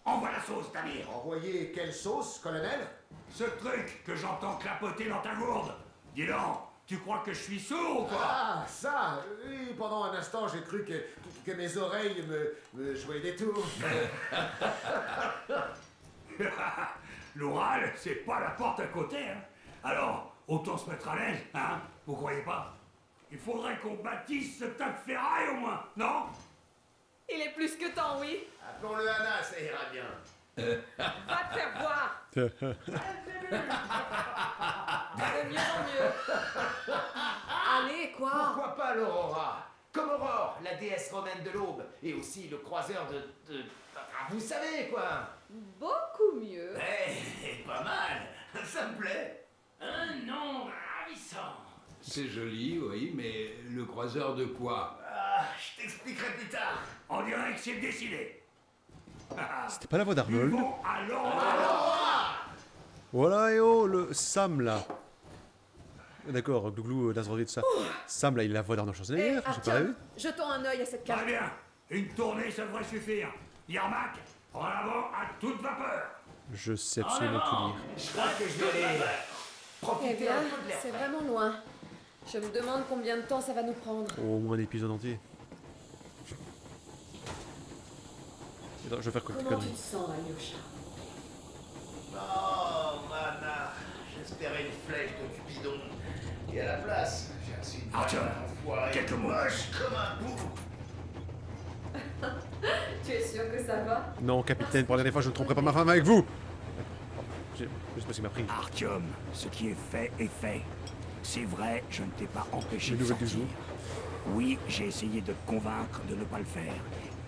Envoie la sauce, Damir. Envoyer quelle sauce, colonel? Ce truc que j'entends clapoter dans ta gourde. Dis donc, tu crois que je suis sourd ou quoi? Ah, ça! Oui, pendant un instant, j'ai cru que mes oreilles me jouaient des tours. L'oral, c'est pas la porte à côté, hein. Alors, autant se mettre à l'aise, hein? Vous croyez pas? Il faudrait qu'on bâtisse ce tas de ferraille au moins, non? Il est plus que temps, oui. Appelons-le Anna, ça ira bien. Va te faire voir. De mieux en mieux. Allez, quoi? Pourquoi pas l'Aurora? Comme Aurore, la déesse romaine de l'aube, et aussi le croiseur de... Vous savez quoi? Beaucoup mieux. Pas mal, ça me plaît. Un nom ravissant. C'est joli, oui, mais le croiseur de quoi? Je t'expliquerai plus tard. On dirait que c'est décidé. C'était pas la voix Ils d'Arnold. vont à l'Aurora. Voilà, et oh, le Sam là. D'accord, Glouglou, Nazareth, tout ça. Sam là, il a la voix d'Arnold Schwarzenegger, j'ai pas rêvé. Jetons un œil à cette Très carte. bien. Une tournée, ça devrait suffire. Yarmak, en avant à toute vapeur. Je sais absolument tout lire. Je crois que je vais aller Eh profiter bien, un peu de l'air. c'est vraiment loin. Je me demande combien de temps ça va nous prendre. Au moins un épisode entier. Attends, je vais faire quoi Comment tu te sens, Alyosha? Oh, Mana, j'espérais une flèche de Cupidon. Et à la place, j'ai reçu une Artyom, enfoirée quelques mots. moche comme un bout. Tu es sûr que ça va? Non, capitaine, pour la dernière fois, je ne tromperai pas ma femme avec vous. Je sais pas ce qu'il m'a pris. Artyom, ce qui est fait est fait. C'est vrai, je ne t'ai pas empêché Les de nouvelles du sortir. jour. Oui, j'ai essayé de te convaincre de ne pas le faire.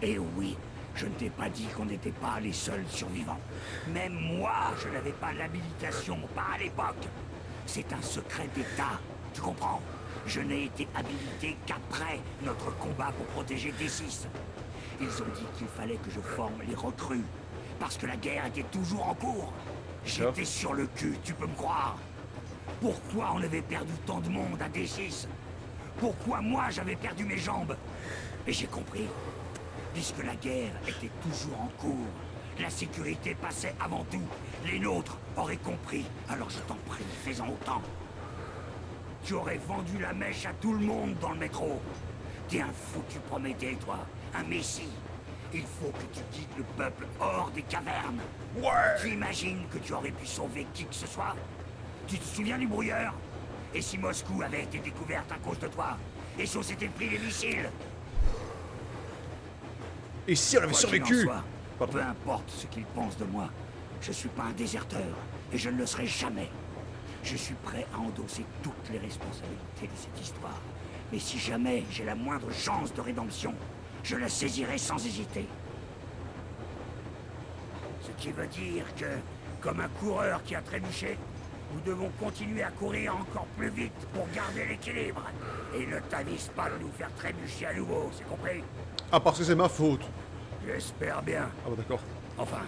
Et oui, je ne t'ai pas dit qu'on n'était pas les seuls survivants. Même moi, je n'avais pas l'habilitation, pas à l'époque. C'est un secret d'État, tu comprends? Je n'ai été habilité qu'après notre combat pour protéger D6. Ils ont dit qu'il fallait que je forme les recrues, parce que la guerre était toujours en cours. J'étais sur le cul, tu peux me croire. Pourquoi on avait perdu tant de monde à D6? Pourquoi moi j'avais perdu mes jambes? Et j'ai compris. puisque la guerre était toujours en cours. La sécurité passait avant tout. Les nôtres auraient compris, alors je t'en prie, fais-en autant. Tu aurais vendu la mèche à tout le monde dans le métro. T'es un foutu Prométhée, toi, un messie. Il faut que tu guides le peuple hors des cavernes. Ouais. Tu imagines que tu aurais pu sauver qui que ce soit? Tu te souviens du brouilleur? Et si Moscou avait été découverte à cause de toi? Et si on s'était pris les missiles? Et si on avait Quoi qu'il en survécu? soit, peu importe ce qu'ils pensent de moi, je suis pas un déserteur, et je ne le serai jamais. Je suis prêt à endosser toutes les responsabilités de cette histoire. Mais si jamais j'ai la moindre chance de rédemption, je la saisirai sans hésiter. Ce qui veut dire que, comme un coureur qui a trébuché, nous devons continuer à courir encore plus vite pour garder l'équilibre. Et ne t'avise pas de nous faire trébucher à nouveau, c'est compris? Ah, parce que c'est ma faute. J'espère bien. Ah bah d'accord. Enfin,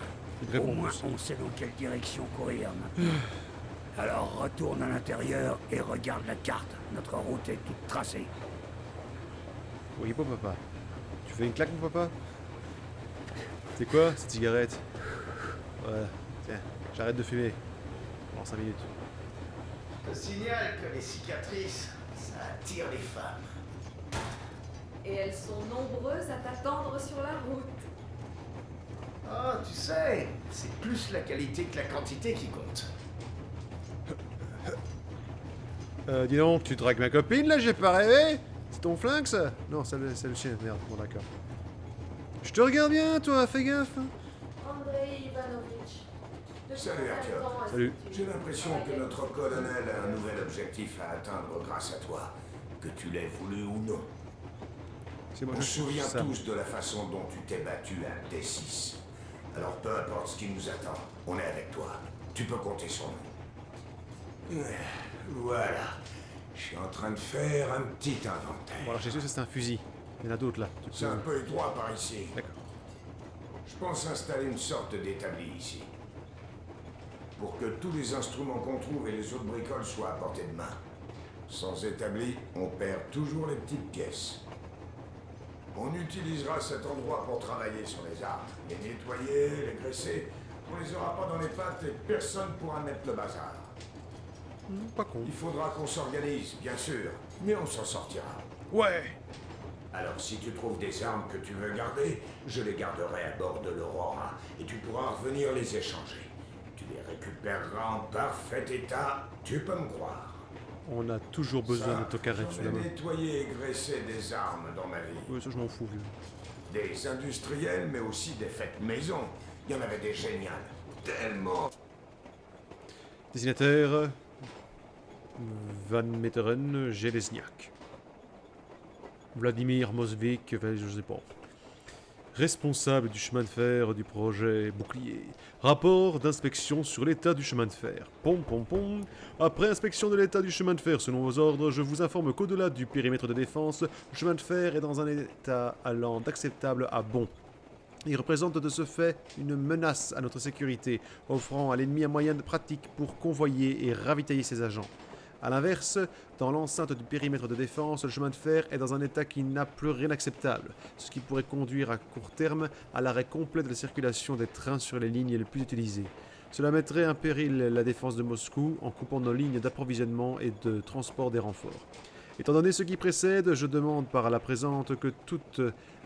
Une réponse. au moins on sait dans quelle direction courir maintenant. Alors retourne à l'intérieur et regarde la carte. Notre route est toute tracée. Oui, bon papa. Tu fais une claque, mon papa? C'est quoi, cette cigarette? Voilà. Tiens, j'arrête de fumer. Pendant 5 minutes. Je te signale que les cicatrices, ça attire les femmes. Et elles sont nombreuses à t'attendre sur la route. Oh, tu sais, c'est plus la qualité que la quantité qui compte. Dis donc, tu dragues ma copine, là? J'ai pas rêvé? C'est ton flingue, ça? Non, c'est le chien. Merde, bon, d'accord. Je te regarde bien, toi, fais gaffe. Andrei Ivanovitch. Salut, Artyom. Salut. J'ai l'impression que notre colonel a un nouvel objectif à atteindre grâce à toi, que tu l'aies voulu ou non. C'est moi, On je se souvient ça. tous de la façon dont tu t'es battu à T6. Alors peu importe ce qui nous attend, on est avec toi. Tu peux compter sur nous. Voilà. Je suis en train de faire un petit inventaire. Bon, alors j'ai su que c'est un fusil. Il y en a d'autres, là. Tu C'est peux- un peu étroit par ici. D'accord. Je pense installer une sorte d'établi ici. Pour que tous les instruments qu'on trouve et les autres bricoles soient à portée de main. Sans établi, on perd toujours les petites pièces. On utilisera cet endroit pour travailler sur les armes. Les nettoyer, les graisser. On les aura pas dans les pattes et personne pourra mettre le bazar. Pas con. Il faudra qu'on s'organise, bien sûr, mais on s'en sortira. Ouais. Alors si tu trouves des armes que tu veux garder, je les garderai à bord de l'Aurora et tu pourras revenir les échanger. Tu les récupéreras en parfait état, tu peux me croire. On a toujours besoin de tocarette sous la J'en ai main. nettoyé et graissé des armes dans ma vie. Ouais, ça, je m'en fous, vieux. Des industriels, mais aussi des fêtes maison. Il y en avait des géniales. Tellement. Dessinateur. Van Meteren, Jelezniak. Vladimir Mosvik, je sais pas. Responsable du chemin de fer du projet Bouclier. Rapport d'inspection sur l'état du chemin de fer. Pom pom pom. Après inspection de l'état du chemin de fer selon vos ordres, je vous informe qu'au-delà du périmètre de défense, le chemin de fer est dans un état allant d'acceptable à bon. Il représente de ce fait une menace à notre sécurité, offrant à l'ennemi un moyen pratique pour convoyer et ravitailler ses agents. A l'inverse, dans l'enceinte du périmètre de défense, le chemin de fer est dans un état qui n'a plus rien d'acceptable, ce qui pourrait conduire à court terme à l'arrêt complet de la circulation des trains sur les lignes les plus utilisées. Cela mettrait en péril la défense de Moscou en coupant nos lignes d'approvisionnement et de transport des renforts. Étant donné ce qui précède, je demande par la présente que toutes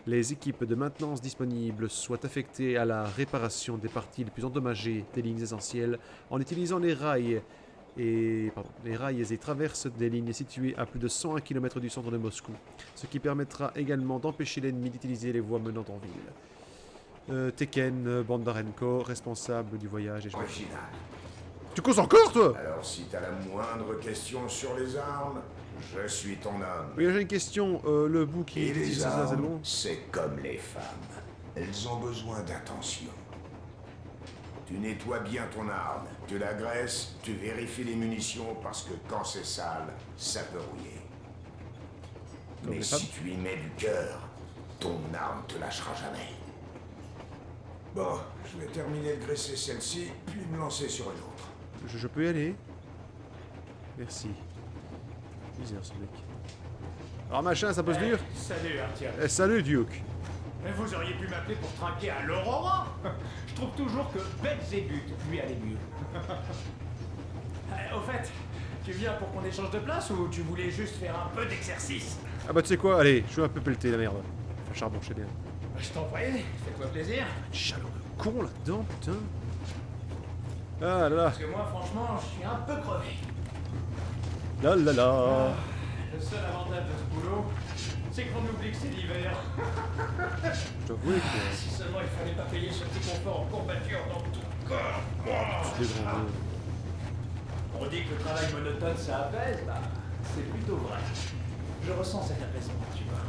les équipes de maintenance disponibles soient affectées à la réparation des parties les plus endommagées des lignes essentielles en utilisant les rails et traverses des lignes situées à plus de 101 km du centre de Moscou, ce qui permettra également d'empêcher l'ennemi d'utiliser les voies menant en ville. Tekken Bondarenko, responsable du voyage et je... Original. Tu causes encore, toi? Alors si t'as la moindre question sur les armes, je suis ton homme. Oui, j'ai une question. Le bout qui Et les c'est armes, bon? c'est comme les femmes. Elles ont besoin d'attention. Tu nettoies bien ton arme, tu la graisses, tu vérifies les munitions parce que quand c'est sale, ça peut rouiller. Mais si tu y mets du cœur, ton arme te lâchera jamais. Bon, je vais terminer de graisser celle-ci, puis me lancer sur une autre. Je peux y aller? Merci. Bizarre ce mec. Alors machin, ça peut se dire? Salut, Artyom. Salut Duke. Mais vous auriez pu m'appeler pour trinquer à l'Aurora. Je trouve toujours que Belzébuth lui allait mieux. Au fait, tu viens pour qu'on échange de place ou tu voulais juste faire un peu d'exercice? Ah bah tu sais quoi, allez, je vais un peu pelleter la merde. Enfin, charbon, je sais bien. Je t'en prie, fais-toi plaisir. Une chaleur de con là-dedans, putain. Ah là là. Parce que moi, franchement, je suis un peu crevé. Là là là. Le seul avantage de ce boulot, c'est qu'on oublie que c'est l'hiver. Je dois avouer que... Si seulement il fallait pas payer ce petit confort en courbature dans tout le corps. Tu es grand. On dit que le travail monotone ça apaise, bah c'est plutôt vrai. Je ressens cet apaisement, tu vois.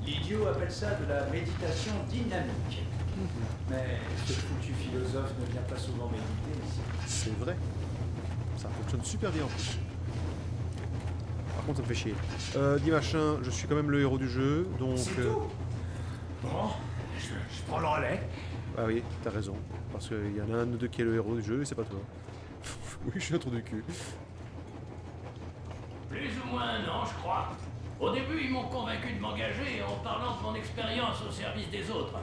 L'idiot appelle ça de la méditation dynamique. Mais ce foutu philosophe ne vient pas souvent méditer ici. C'est vrai. Ça fonctionne super bien en plus. Par contre ça me fait chier. Dis machin, je suis quand même le héros du jeu, donc... C'est tout. Bon, je prends le relais. Ah oui, t'as raison. Parce qu'il y en a un ou deux qui est le héros du jeu et c'est pas toi. Oui, je suis un trou du cul. Plus ou moins un an, je crois. Au début, ils m'ont convaincu de m'engager en parlant de mon expérience au service des autres.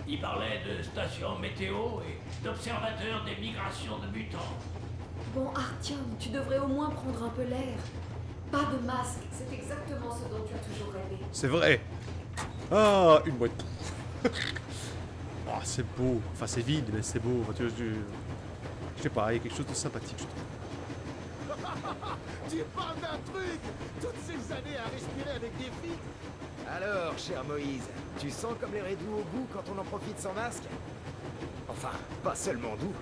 Ils parlaient de stations météo et d'observateurs des migrations de mutants. Bon, Artyom, tu devrais au moins prendre un peu l'air. Pas de masque, c'est exactement ce dont tu as toujours rêvé. C'est vrai. Ah, une boîte. Ah, c'est beau. Enfin, c'est vide, mais c'est beau. Enfin, je sais pas, il y a quelque chose de sympathique, je trouve. Tu parles d'un truc! Toutes ces années à respirer avec des filles! Alors, cher Moïse, tu sens comme les raies doux au goût quand on en profite sans masque? Enfin, pas seulement doux.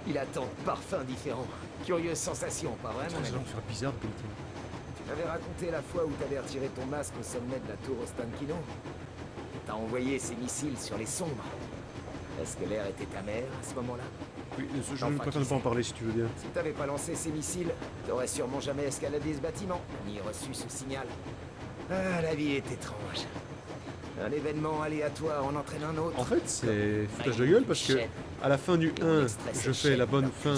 Il a tant de parfums différents. Curieuse sensation, pas vrai, mon ami? Ça va me faire bizarre de pelleter. Tu m'avais raconté la fois où t'avais retiré ton masque au sommet de la tour Ostankino. T'as envoyé ces missiles sur les sombres. Est-ce que l'air était amer à ce moment-là? Oui, je préfère ne pas en parler si tu veux bien. Si t'avais pas lancé ces missiles, t'aurais sûrement jamais escaladé ce bâtiment, ni reçu ce signal. Ah, la vie est étrange. Un événement aléatoire en entraîne un autre. En fait, c'est foutage de gueule parce que à la fin du 1, je fais la bonne fin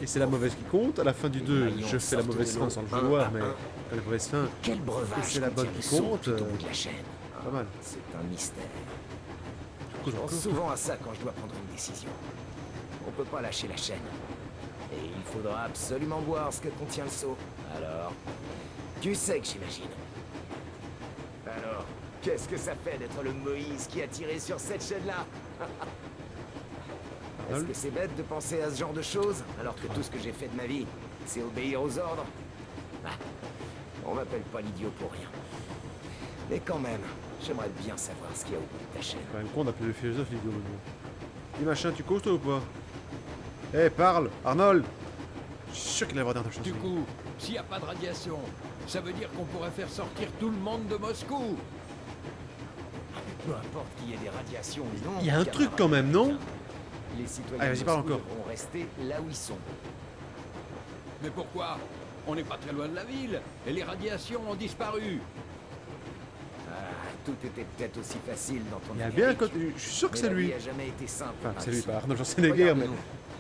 et c'est la mauvaise qui compte. À la fin du 2, je fais la mauvaise fin sans le vouloir, mais la mauvaise fin et c'est la bonne qui compte. Pas mal. C'est un mystère. Je pense souvent à ça quand je dois prendre une décision. On peut pas lâcher la chaîne. Et il faudra absolument voir ce que contient le seau. Alors, tu sais que j'imagine. Alors, qu'est-ce que ça fait d'être le Moïse qui a tiré sur cette chaîne-là? Est-ce que c'est bête de penser à ce genre de choses, alors que tout ce que j'ai fait de ma vie, c'est obéir aux ordres? Ah, on m'appelle pas l'idiot pour rien. Mais quand même, j'aimerais bien savoir ce qu'il y a au bout de ta chaîne. C'est quand même con d'appeler le philosophe l'idiot. Dis machin, tu causes toi ou pas? Eh, parle, Arnold! Je suis sûr qu'il va y avoir des choses. Du coup, s'il n'y a pas de radiation, ça veut dire qu'on pourrait faire sortir tout le monde de Moscou. Peu importe qu'il y ait des radiations ou non. Il y a un truc quand même, non? Les citoyens Allez, vas-y, parle encore. vont rester là où ils sont. Mais pourquoi? On n'est pas très loin de la ville, et les radiations ont disparu. Ah, tout était peut-être aussi facile dans ton Il y a Amérique. bien un côté... Je suis sûr que c'est lui. La vie a jamais été simple. Enfin, par c'est lui, ici. pas Arnold Schwarzenegger, mais...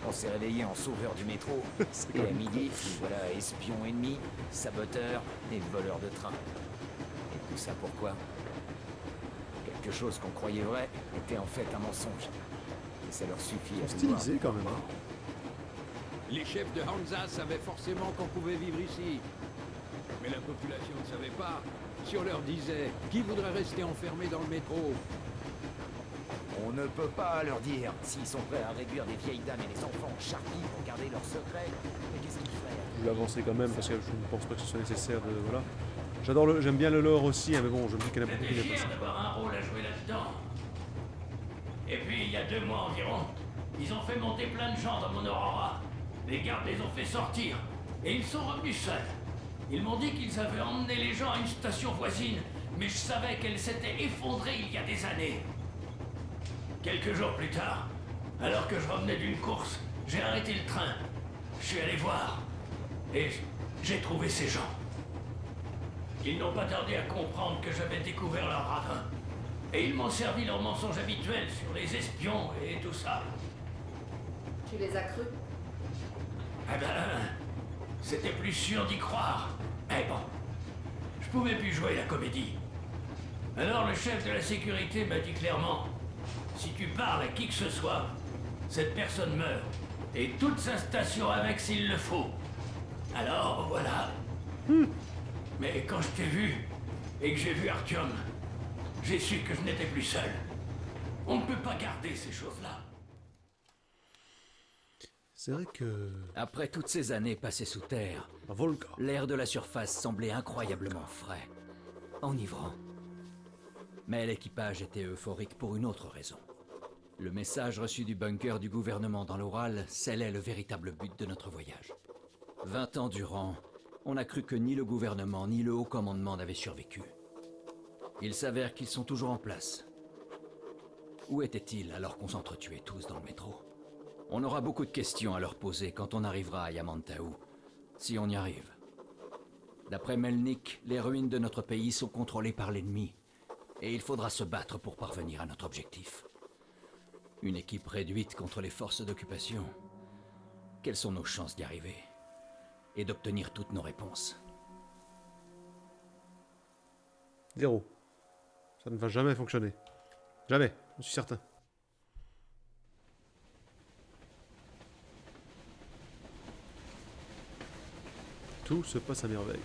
On s'est réveillé en sauveur du métro. Et à midi, nous voilà espions ennemis, saboteurs et voleurs de train. Et tout ça pourquoi? Quelque chose qu'on croyait vrai était en fait un mensonge. Et ça leur suffit à Stylisé quand même. Les chefs de Hansa savaient forcément qu'on pouvait vivre ici. Mais la population ne savait pas. Si on leur disait, qui voudrait rester enfermé dans le métro? On ne peut pas leur dire. S'ils sont prêts à réduire des vieilles dames et des enfants en charpie pour garder leurs secrets, mais qu'est-ce qu'ils feraient? Je vais avancer quand même parce que je ne pense pas que ce soit nécessaire de... Voilà. J'aime bien le lore aussi, hein, mais bon, je me dis qu'il y en a beaucoup qui n'aiment pas ça. d'avoir un rôle à jouer là-dedans. Et puis, il y a 2 mois environ, ils ont fait monter plein de gens dans mon Aurora. Les gardes les ont fait sortir, et ils sont revenus seuls. Ils m'ont dit qu'ils avaient emmené les gens à une station voisine, mais je savais qu'elle s'était effondrée il y a des années. Quelques jours plus tard, alors que je revenais d'une course, j'ai arrêté le train. Je suis allé voir, et j'ai trouvé ces gens. Ils n'ont pas tardé à comprendre que j'avais découvert leur ravin. Et ils m'ont servi leur mensonge habituel sur les espions et tout ça. Tu les as crus? Eh ben, c'était plus sûr d'y croire. Mais bon, je pouvais plus jouer la comédie. Alors le chef de la sécurité m'a dit clairement, si tu parles à qui que ce soit, cette personne meurt. Et toute sa station avec s'il le faut. Alors voilà. Mais quand je t'ai vu, et que j'ai vu Artyom, j'ai su que je n'étais plus seul. On ne peut pas garder ces choses-là. C'est vrai que... Après toutes ces années passées sous terre, l'air de la surface semblait incroyablement frais, enivrant. Mais l'équipage était euphorique pour une autre raison. Le message reçu du bunker du gouvernement dans l'Oural scellait le véritable but de notre voyage. 20 ans durant, on a cru que ni le gouvernement ni le haut commandement n'avaient survécu. Il s'avère qu'ils sont toujours en place. Où étaient-ils alors qu'on s'entretuait tous dans le métro? On aura beaucoup de questions à leur poser quand on arrivera à Yamantaou, si on y arrive. D'après Melnik, les ruines de notre pays sont contrôlées par l'ennemi, et il faudra se battre pour parvenir à notre objectif. Une équipe réduite contre les forces d'occupation. Quelles sont nos chances d'y arriver? Et d'obtenir toutes nos réponses? 0. Ça ne va jamais fonctionner. Jamais, je suis certain. Tout se passe à merveille.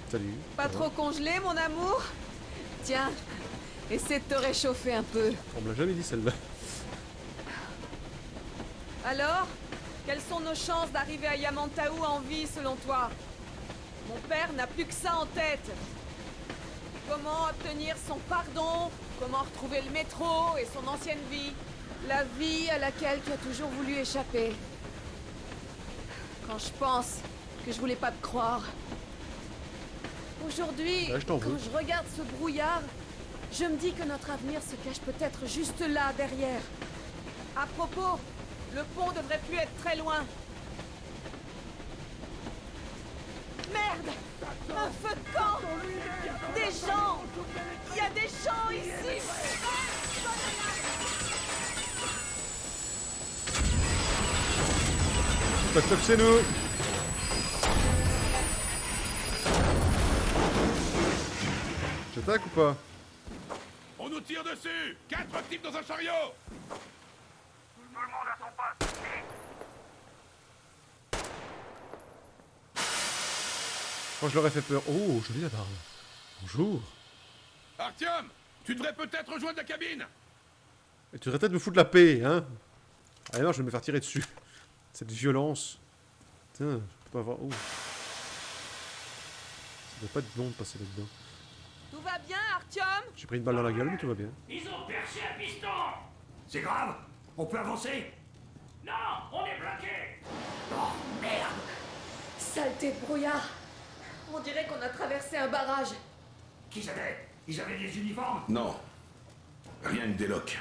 Salut. Pas trop congelé, mon amour? Tiens, essaie de te réchauffer un peu. On me l'a jamais dit celle-là. Alors, quelles sont nos chances d'arriver à Yamantaou en vie, selon toi? Mon père n'a plus que ça en tête. Comment obtenir son pardon? Comment retrouver le métro et son ancienne vie? La vie à laquelle tu as toujours voulu échapper. Quand je pense que je voulais pas te croire. Aujourd'hui, Ouais, quand je regarde ce brouillard, je me dis que notre avenir se cache peut-être juste là, derrière. À propos, le pont devrait plus être très loin. Merde! Un feu de camp! Des gens! Il y a des gens ici! Stop, c'est nous! J'attaque ou pas? On nous tire dessus! 4 types dans un chariot! Tout le monde à son poste. Oh, je leur ai fait peur. Oh, jolie la barbe. Bonjour. Artyom, tu devrais peut-être rejoindre la cabine! Et tu devrais peut-être me foutre la paix, hein? Ah non, je vais me faire tirer dessus. Cette violence. Tiens, je peux pas avoir... Oh. Ça doit pas être bon de passer là-dedans. Tout va bien, Artyom? J'ai pris une balle dans la gueule, mais tout va bien. Ils ont percé un piston! C'est grave? On peut avancer? Non, on est bloqué! Oh, merde! Saleté de brouillard. On dirait qu'on a traversé un barrage. Qui c'était? Ils avaient des uniformes? Non. Rien que des loques.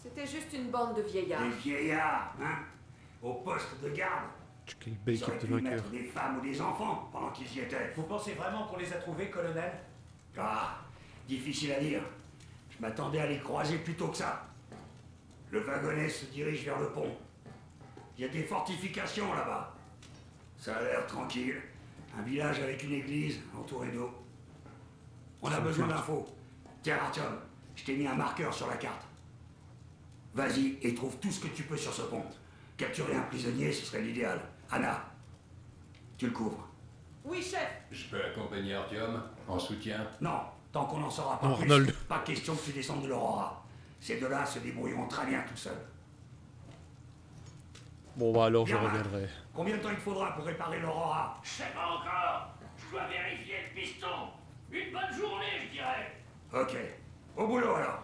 C'était juste une bande de vieillards. Des vieillards, hein? Au poste de garde. Quelle belle Ils auraient équipe de pu vainqueurs. mettre des femmes ou des enfants pendant qu'ils y étaient. Vous pensez vraiment qu'on les a trouvés, colonel? Ah, difficile à dire. Je m'attendais à les croiser plus tôt que ça. Le wagonnet se dirige vers le pont. Il y a des fortifications là-bas. Ça a l'air tranquille. Un village avec une église entourée d'eau. On a besoin d'infos. Tiens, Artyom, je t'ai mis un marqueur sur la carte. Vas-y et trouve tout ce que tu peux sur ce pont. Capturer un prisonnier, ce serait l'idéal. Anna, tu le couvres. Oui, chef. Je peux accompagner Artyom en soutien? Non, tant qu'on n'en saura pas Non, plus, Arnold. pas question que tu descendes de l'Aurora. Ces deux-là se débrouilleront très bien tout seuls. Bon, bah alors je Bien, reviendrai. Combien de temps il te faudra pour réparer l'Aurora? Je sais pas encore. Je dois vérifier le piston. Une bonne journée, je dirais. Ok. Au boulot alors.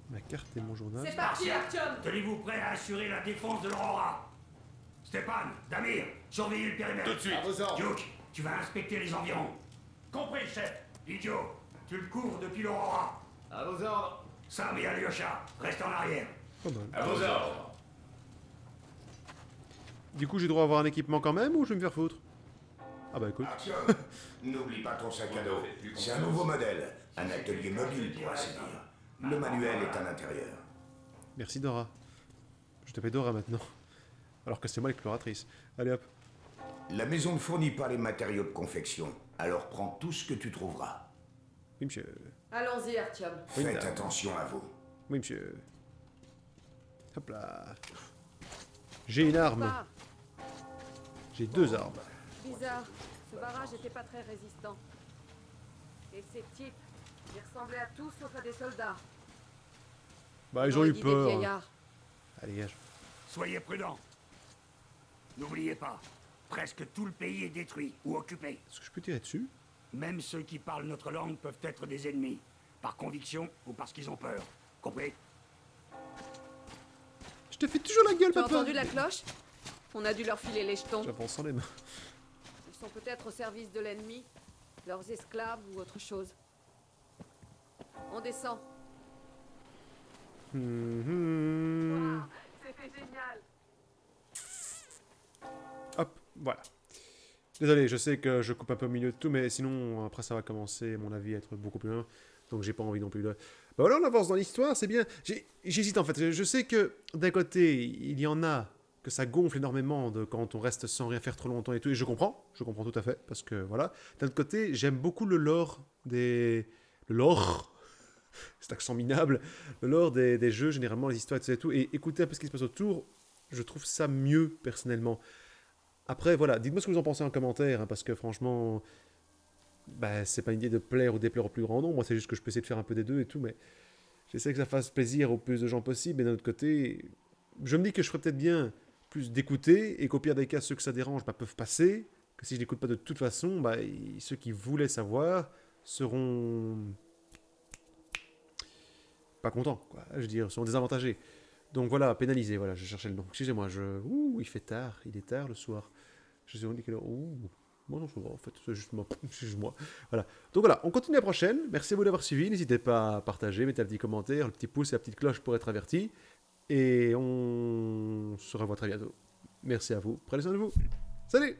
Ma carte et mon journal. C'est parti, Artyom. Tenez-vous prêt à assurer la défense de l'Aurora. Stéphane, Damir, surveillez le périmètre. Tout de suite. À vos ordres. Duke, tu vas inspecter les environs. Compris, chef. Idiot, tu le couvres depuis l'Aurora. À vos ordres. Sam et Alyosha, reste en arrière. Pas mal. À vos ordres! Du coup, j'ai droit à avoir un équipement quand même ou je vais me faire foutre? Ah bah écoute. Artyom, n'oublie pas ton sac à dos. C'est un nouveau modèle. Un atelier mobile, pour ainsi dire. Le manuel est à l'intérieur. Merci Dora. Je t'appelle Dora maintenant. Alors que c'est moi l'exploratrice. Allez hop. La maison ne fournit pas les matériaux de confection, alors prends tout ce que tu trouveras. Oui, monsieur. Allons-y, Artyom. Faites attention à vous. Oui, monsieur. Hop là. J'ai une arme. J'ai 2 armes. Bizarre. Ce barrage n'était pas très résistant. Et ces types, ils ressemblaient à tous sauf à des soldats. Bah, ils ont eu Des peur. vieillards. Allez, dégage. Soyez prudents. N'oubliez pas, presque tout le pays est détruit ou occupé. Est-ce que je peux tirer dessus? Même ceux qui parlent notre langue peuvent être des ennemis, par conviction ou parce qu'ils ont peur. Compris? Je te fais toujours la gueule, Tu as papa. entendu la cloche? On a dû leur filer les jetons. J'avance sans les mains. Ils sont peut-être au service de l'ennemi, leurs esclaves ou autre chose. On descend. C'était génial. Hop, voilà. Désolé, je sais que je coupe un peu au milieu de tout, mais sinon, après, ça va commencer, à mon avis, à être beaucoup plus loin. Donc, j'ai pas envie non plus de... Bah voilà, on avance dans l'histoire, c'est bien. J'hésite, en fait. Je sais que, d'un côté, il y en a que ça gonfle énormément quand on reste sans rien faire trop longtemps et tout, et je comprends tout à fait, parce que, voilà. D'un autre côté, j'aime beaucoup le lore des... Le lore cet accent minable, le lore des jeux, généralement, les histoires et tout, et écouter un peu ce qui se passe autour, je trouve ça mieux, personnellement. Après, voilà, dites-moi ce que vous en pensez en commentaire, hein, parce que franchement, bah, c'est pas une idée de plaire ou déplaire au plus grand nombre, moi c'est juste que je peux essayer de faire un peu des deux et tout, mais j'essaie que ça fasse plaisir au plus de gens possible, mais d'un autre côté, je me dis que je ferais peut-être bien plus d'écouter, et qu'au pire des cas, ceux que ça dérange bah, peuvent passer, que si je n'écoute pas de toute façon, bah, ceux qui voulaient savoir seront pas contents, quoi, je veux dire, seront désavantagés. Donc voilà, pénalisé, voilà, je cherchais le nom. Excusez-moi, ouh, il fait tard, il est tard le soir. Je sais pas quelle heure. Ouh, moi non, je vois, en fait, c'est juste moi. Voilà. Donc voilà, on continue la prochaine. Merci à vous d'avoir suivi. N'hésitez pas à partager, mettez un petit commentaire, le petit pouce et la petite cloche pour être averti. Et on se revoit très bientôt. Merci à vous. Prenez soin de vous. Salut!